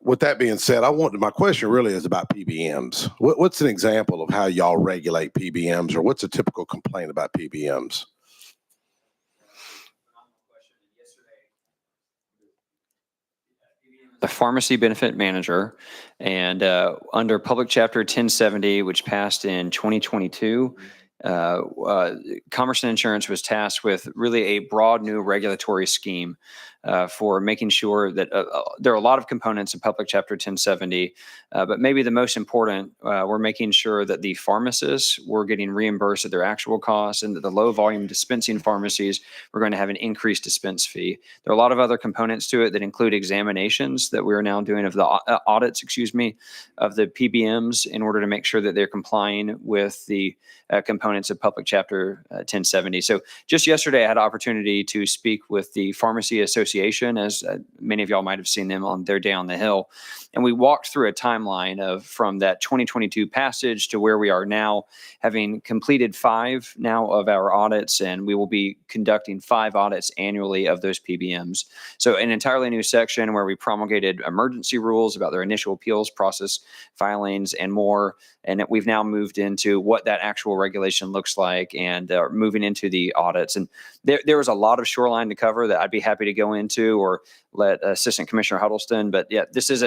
with that being said, my question really is about PBMs. What's an example of how y'all regulate PBMs, or what's a typical complaint about PBMs? The pharmacy benefit manager, and under Public Chapter 1070, which passed in 2022, Commerce and Insurance was tasked with really a broad new regulatory scheme for making sure that there are a lot of components in Public Chapter 1070, but maybe the most important, we're making sure that the pharmacists were getting reimbursed at their actual costs, and that the low volume dispensing pharmacies were going to have an increased dispense fee. There are a lot of other components to it that include examinations that we are now doing of the audits, of the PBMs, in order to make sure that they're complying with the components of Public Chapter 1070. So just yesterday, I had an opportunity to speak with the Pharmacy Association, as many of y'all might have seen them on their day on the Hill. And we walked through a timeline from that 2022 passage to where we are now, having completed 5 now of our audits, and we will be conducting 5 audits annually of those PBMs. So an entirely new section where we promulgated emergency rules about their initial appeals process, filings, and more. And we've now moved into what that actual regulation looks like, and moving into the audits. And there was a lot of shoreline to cover that I'd be happy to go into, or let Assistant Commissioner Huddleston. But yeah, this is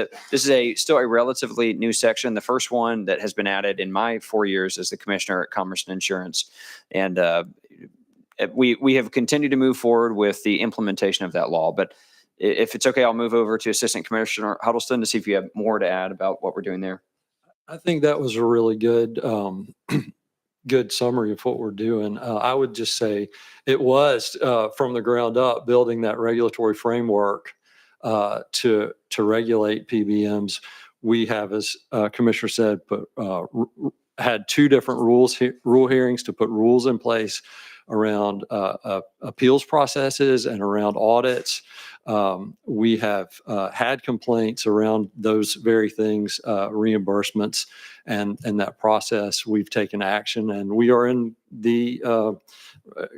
still a relatively new section, the first one that has been added in my 4 years as the Commissioner at Commerce and Insurance. And we have continued to move forward with the implementation of that law. But if it's okay, I'll move over to Assistant Commissioner Huddleston to see if you have more to add about what we're doing there. I think that was a really good good summary of what we're doing. I would just say it was from the ground up, building that regulatory framework to regulate PBMs. We have, as Commissioner said, had 2 different rule hearings to put rules in place around appeals processes and around audits. We have had complaints around those very things, reimbursements, and that process. We've taken action, and we are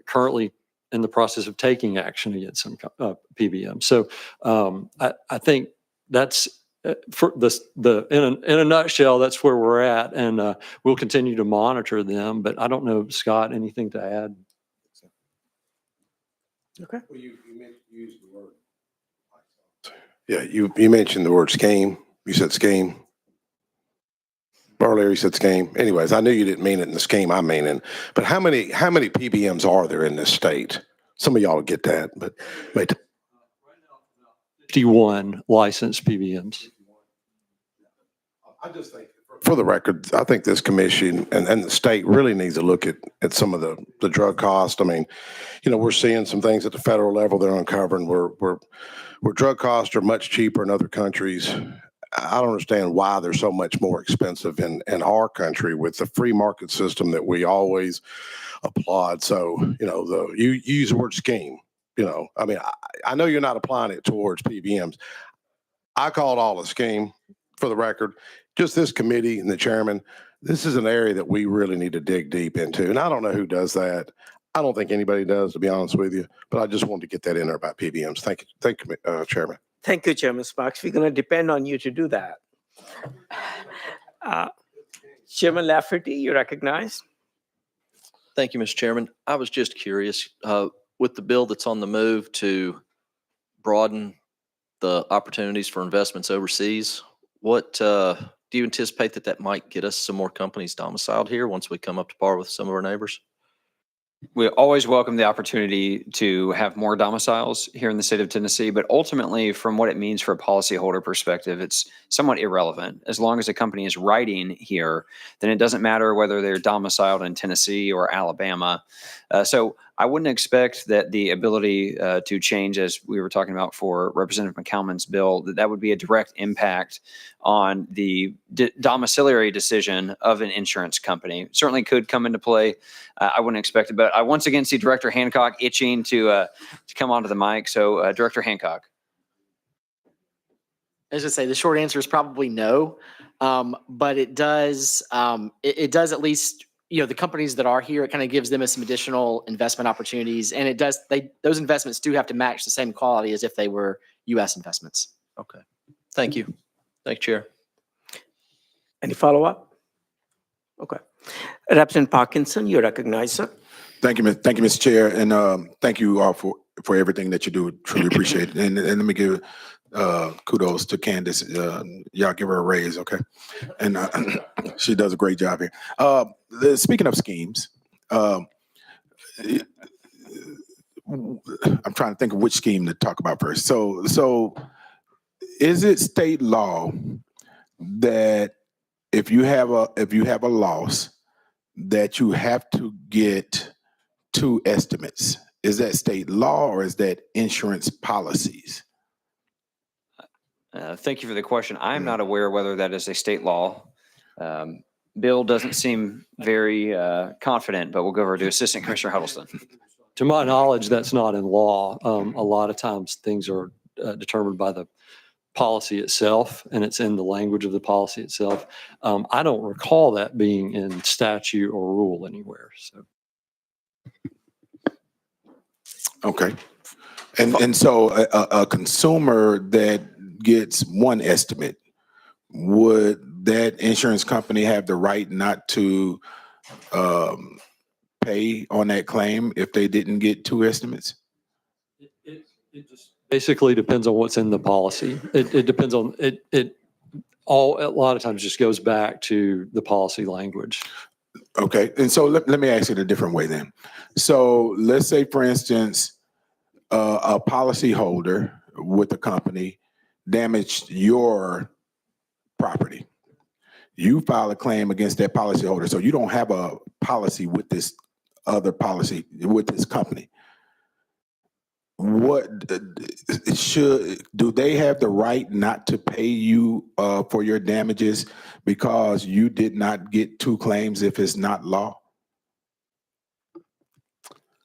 currently in the process of taking action against some PBM. So I think that's for in a nutshell, that's where we're at, and we'll continue to monitor them. But I don't know, Scott, anything to add? Okay. Well, you used the word. Yeah, you mentioned the word scheme. You said scheme. Earlier you said scheme. Anyways, I knew you didn't mean it in the scheme I'm meaning. But how many PBMs are there in this state? Some of y'all will get that, but 51 licensed PBMs. I just think, for the record, I think this commission and the state really needs to look at some of the drug cost. I mean, we're seeing some things at the federal level they're uncovering where drug costs are much cheaper in other countries. I don't understand why they're so much more expensive in our country with the free market system that we always applaud. So, you use the word scheme. I mean, I know you're not applying it towards PBMs. I call it all a scheme, for the record. Just this committee and the chairman, this is an area that we really need to dig deep into. And I don't know who does that. I don't think anybody does, to be honest with you. But I just wanted to get that in there about PBMs. Thank you, Chairman. Thank you, Chairman Sparks. We're going to depend on you to do that. Chairman Lafferty, you recognize. Thank you, Mr. Chairman. I was just curious, with the bill that's on the move to broaden the opportunities for investments overseas, what do you anticipate that might get us some more companies domiciled here once we come up to par with some of our neighbors? We always welcome the opportunity to have more domiciles here in the state of Tennessee, but ultimately, from what it means for a policyholder perspective, it's somewhat irrelevant. As long as a company is writing here, then it doesn't matter whether they're domiciled in Tennessee or Alabama. So I wouldn't expect that the ability to change, as we were talking about for Representative McCalman's bill, that would be a direct impact on the domiciliary decision of an insurance company. Certainly could come into play. I wouldn't expect it, but I once again see Director Hancock itching to come onto the mic. So Director Hancock. As I say, the short answer is probably no. But it does, it does at least, the companies that are here, it kind of gives them some additional investment opportunities. And it does, those investments do have to match the same quality as if they were U.S. investments. Okay. Thank you. Thank you, Chair. Any follow-up? Okay. Representative Parkinson, you're recognized, sir. Thank you, Mr. Chair, and thank you all for everything that you do. Truly appreciate it. And let me give kudos to Candace. Y'all give her a raise, okay? And she does a great job here. Speaking of schemes, I'm trying to think of which scheme to talk about first. So is it state law that if you have a loss that you have to get 2 estimates? Is that state law or is that insurance policies? Thank you for the question. I'm not aware whether that is a state law. Bill doesn't seem very confident, but we'll go over to Assistant Commissioner Huddleston. To my knowledge, that's not in law. A lot of times things are determined by the policy itself, and it's in the language of the policy itself. I don't recall that being in statute or rule anywhere. So. Okay. And so a consumer that gets 1 estimate, would that insurance company have the right not to pay on that claim if they didn't get 2 estimates? It just basically depends on what's in the policy. It depends on it. A lot of times just goes back to the policy language. Okay. And so let me ask it a different way then. So let's say, for instance, a policy holder with a company damaged your property. You file a claim against that policyholder, so you don't have a policy with this other policy with this company. What do they have the right not to pay you for your damages because you did not get 2 claims if it's not law?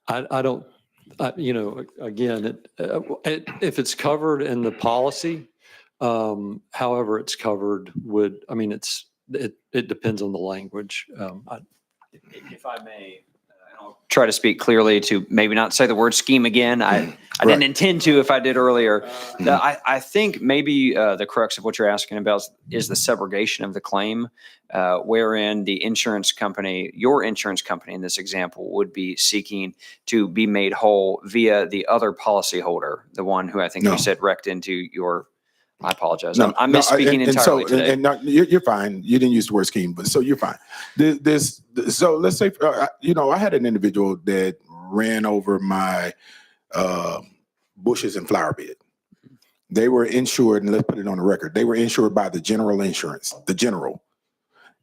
I don't. Again, if it's covered in the policy, however it's covered it depends on the language. If I may, I'll try to speak clearly to maybe not say the word scheme again. I didn't intend to if I did earlier. I think maybe the crux of what you're asking about is the subrogation of the claim, wherein the insurance company, your insurance company in this example, would be seeking to be made whole via the other policyholder, the one who I think you said wrecked into your. I apologize. I'm misspeaking entirely today. And you're fine. You didn't use the word scheme, but so you're fine. So let's say, I had an individual that ran over my bushes and flower bed. They were insured, and let's put it on the record. They were insured by the General Insurance, the General.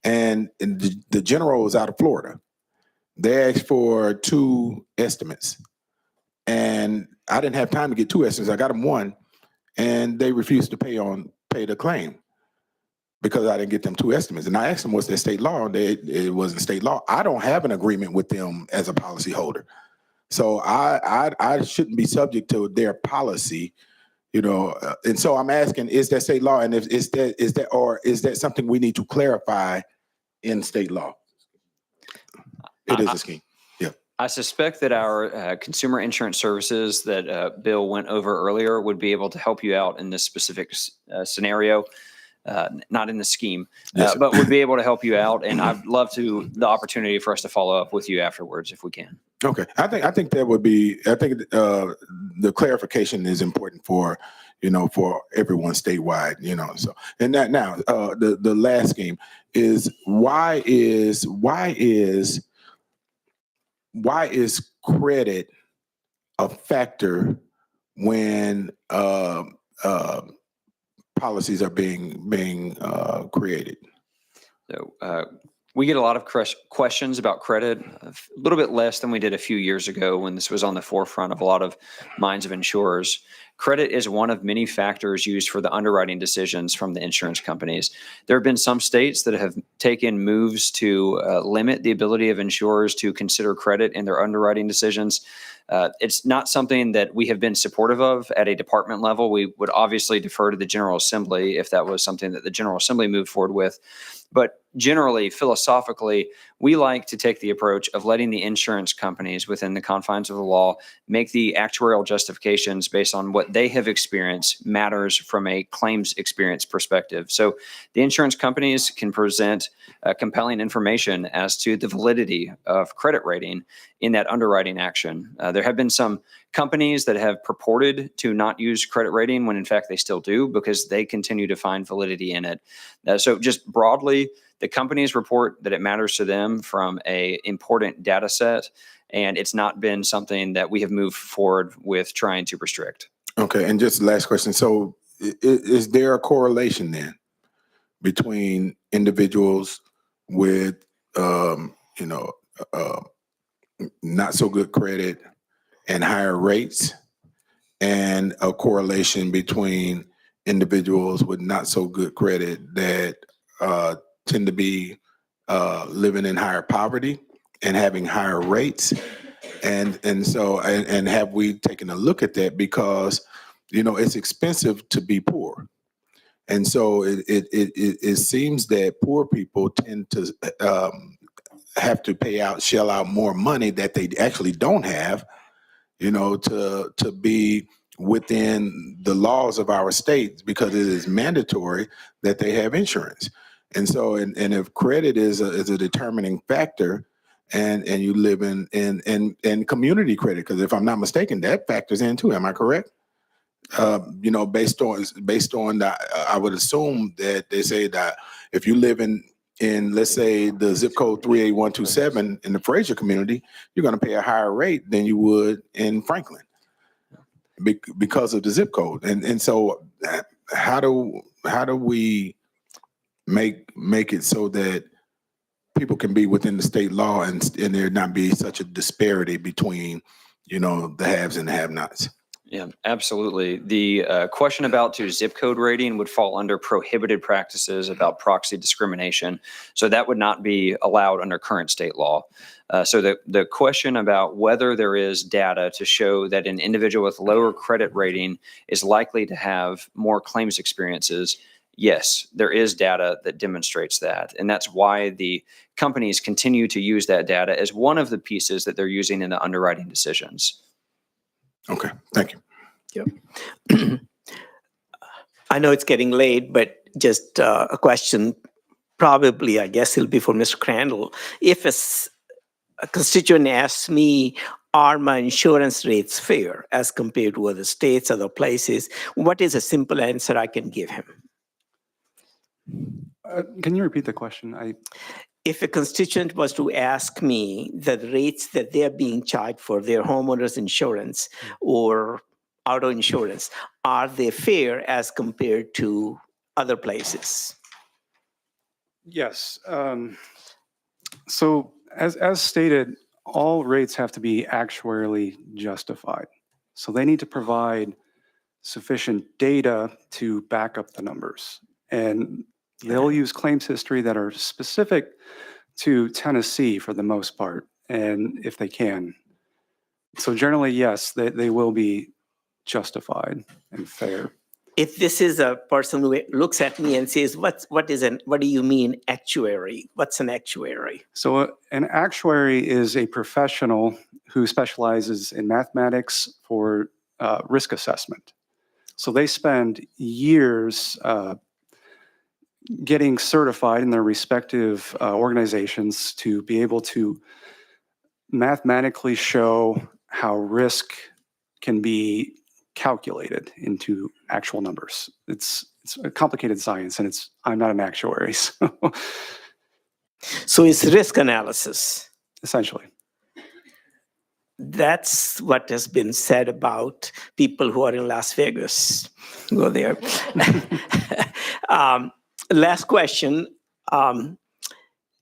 And the General was out of Florida. They asked for 2 estimates. And I didn't have time to get 2 estimates. I got them 1. And they refused to pay the claim because I didn't get them 2 estimates. And I asked them, what's their state law? It wasn't state law. I don't have an agreement with them as a policyholder. So I shouldn't be subject to their policy, and so I'm asking, is that state law? And is that something we need to clarify in state law? It is a scheme. I suspect that our consumer insurance services that Bill went over earlier would be able to help you out in this specific scenario, not in the scheme, but would be able to help you out. And I'd love the opportunity for us to follow up with you afterwards if we can. Okay, I think that would be. I think the clarification is important for everyone statewide. So and that now the last scheme is why is credit a factor when policies are being created? So We get a lot of questions about credit, a little bit less than we did a few years ago when this was on the forefront of a lot of minds of insurers. Credit is one of many factors used for the underwriting decisions from the insurance companies. There have been some states that have taken moves to limit the ability of insurers to consider credit in their underwriting decisions. It's not something that we have been supportive of at a department level. We would obviously defer to the General Assembly if that was something that the General Assembly moved forward with. But generally, philosophically, we like to take the approach of letting the insurance companies within the confines of the law make the actuarial justifications based on what they have experienced matters from a claims experience perspective. So the insurance companies can present compelling information as to the validity of credit rating in that underwriting action. There have been some companies that have purported to not use credit rating when in fact they still do because they continue to find validity in it. So just broadly, the companies report that it matters to them from a important data set, and it's not been something that we have moved forward with trying to restrict. Okay, and just last question. So is there a correlation then between individuals with, not so good credit and higher rates, and a correlation between individuals with not so good credit that tend to be living in higher poverty and having higher rates? And have we taken a look at that? Because, it's expensive to be poor. And so it seems that poor people tend to have to shell out more money that they actually don't have, to be within the laws of our states, because it is mandatory that they have insurance. And so, and if credit is a determining factor, and you live in community credit, because if I'm not mistaken, that factors in too. Am I correct? Based on that, I would assume that they say that if you live in let's say the zip code 38127 in the Fraser community, you're going to pay a higher rate than you would in Franklin because of the zip code. And so how do we make it so that people can be within the state law and there not be such a disparity between, the haves and the have-nots? Yeah, absolutely. The question about zip code rating would fall under prohibited practices about proxy discrimination. So that would not be allowed under current state law. So the question about whether there is data to show that an individual with lower credit rating is likely to have more claims experiences, yes, there is data that demonstrates that. And that's why the companies continue to use that data as one of the pieces that they're using in the underwriting decisions. Okay, thank you. Yep. I know it's getting late, but just a question, probably, I guess it'll be for Mr. Crandall. If a constituent asks me, are my insurance rates fair as compared to other states, other places, what is a simple answer I can give him? Can you repeat the question? If a constituent was to ask me the rates that they're being charged for their homeowners insurance or auto insurance, are they fair as compared to other places? Yes. So as stated, all rates have to be actuarially justified. So they need to provide sufficient data to back up the numbers. And they'll use claims history that are specific to Tennessee for the most part, and if they can. So generally, yes, they will be justified and fair. If this is a person who looks at me and says, what do you mean actuary? What's an actuary? So an actuary is a professional who specializes in mathematics for risk assessment. So they spend years getting certified in their respective organizations to be able to mathematically show how risk can be calculated into actual numbers. It's a complicated science, and I'm not an actuary. So it's risk analysis. Essentially. That's what has been said about people who are in Las Vegas. Go there. Last question.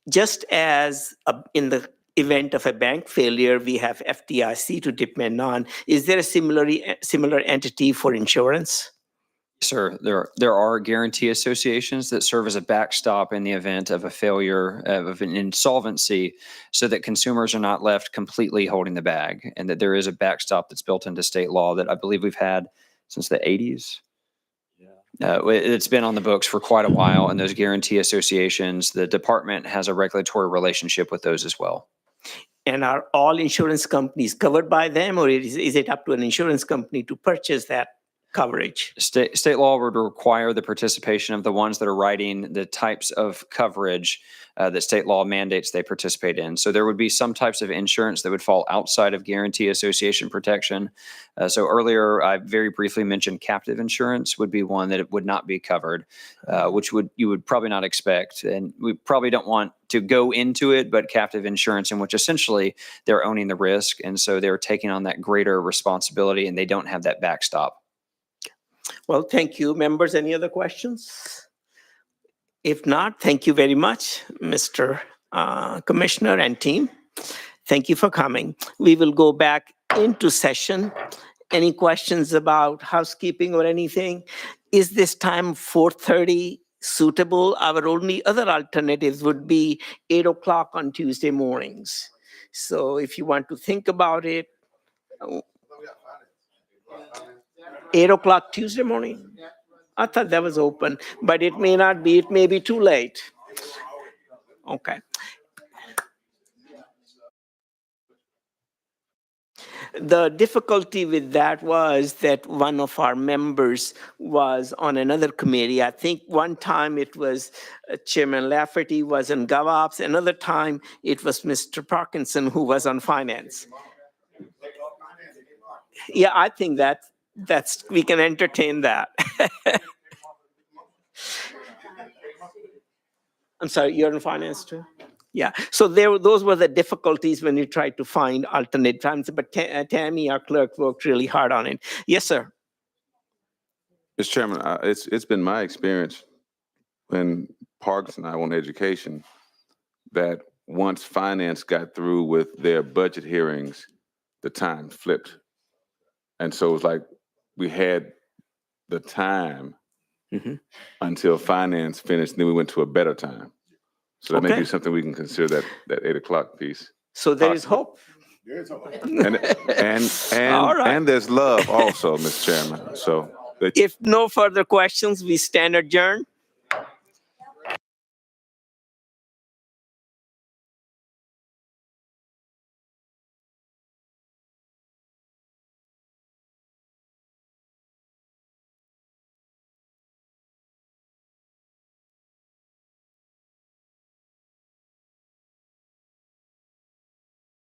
just as in the event of a bank failure, we have FDIC to depend on. Is there a similar entity for insurance? Sir, there are guarantee associations that serve as a backstop in the event of a failure of an insolvency, so that consumers are not left completely holding the bag, and that there is a backstop that's built into state law that I believe we've had since the 80s. It's been on the books for quite a while, and those guarantee associations, the department has a regulatory relationship with those as well. And are all insurance companies covered by them, or is it up to an insurance company to purchase that coverage? State law would require the participation of the ones that are writing the types of coverage that state law mandates they participate in. So there would be some types of insurance that would fall outside of guarantee association protection. So earlier, I very briefly mentioned captive insurance would be one that it would not be covered, which you would probably not expect. And we probably don't want to go into it, but captive insurance in which essentially they're owning the risk. And so they're taking on that greater responsibility, and they don't have that backstop. Well, thank you. Members, any other questions? If not, thank you very much, Mr. Commissioner and team. Thank you for coming. We will go back into session. Any questions about housekeeping or anything? Is this time 4:30 suitable? Our only other alternatives would be 8 o'clock on Tuesday mornings. So if you want to think about it, 8 o'clock Tuesday morning? I thought that was open, but it may not be. It may be too late. Okay. The difficulty with that was that one of our members was on another committee. I think one time it was Chairman Lafferty was on GovOps. Another time it was Mr. Parkinson who was on finance. Yeah, I think that's we can entertain that. I'm sorry, you're in finance too? Yeah, so those were the difficulties when you tried to find alternate times, but Tammy, our clerk, worked really hard on it. Yes, sir. Mr. Chairman, it's been my experience when Parks and I were on education that once finance got through with their budget hearings, the time flipped. And so it was like we had the time until finance finished, and then we went to a better time. So that may be something we can consider, that 8 o'clock piece. So there is hope. And there's love also, Mr. Chairman. So if no further questions, we stand adjourned.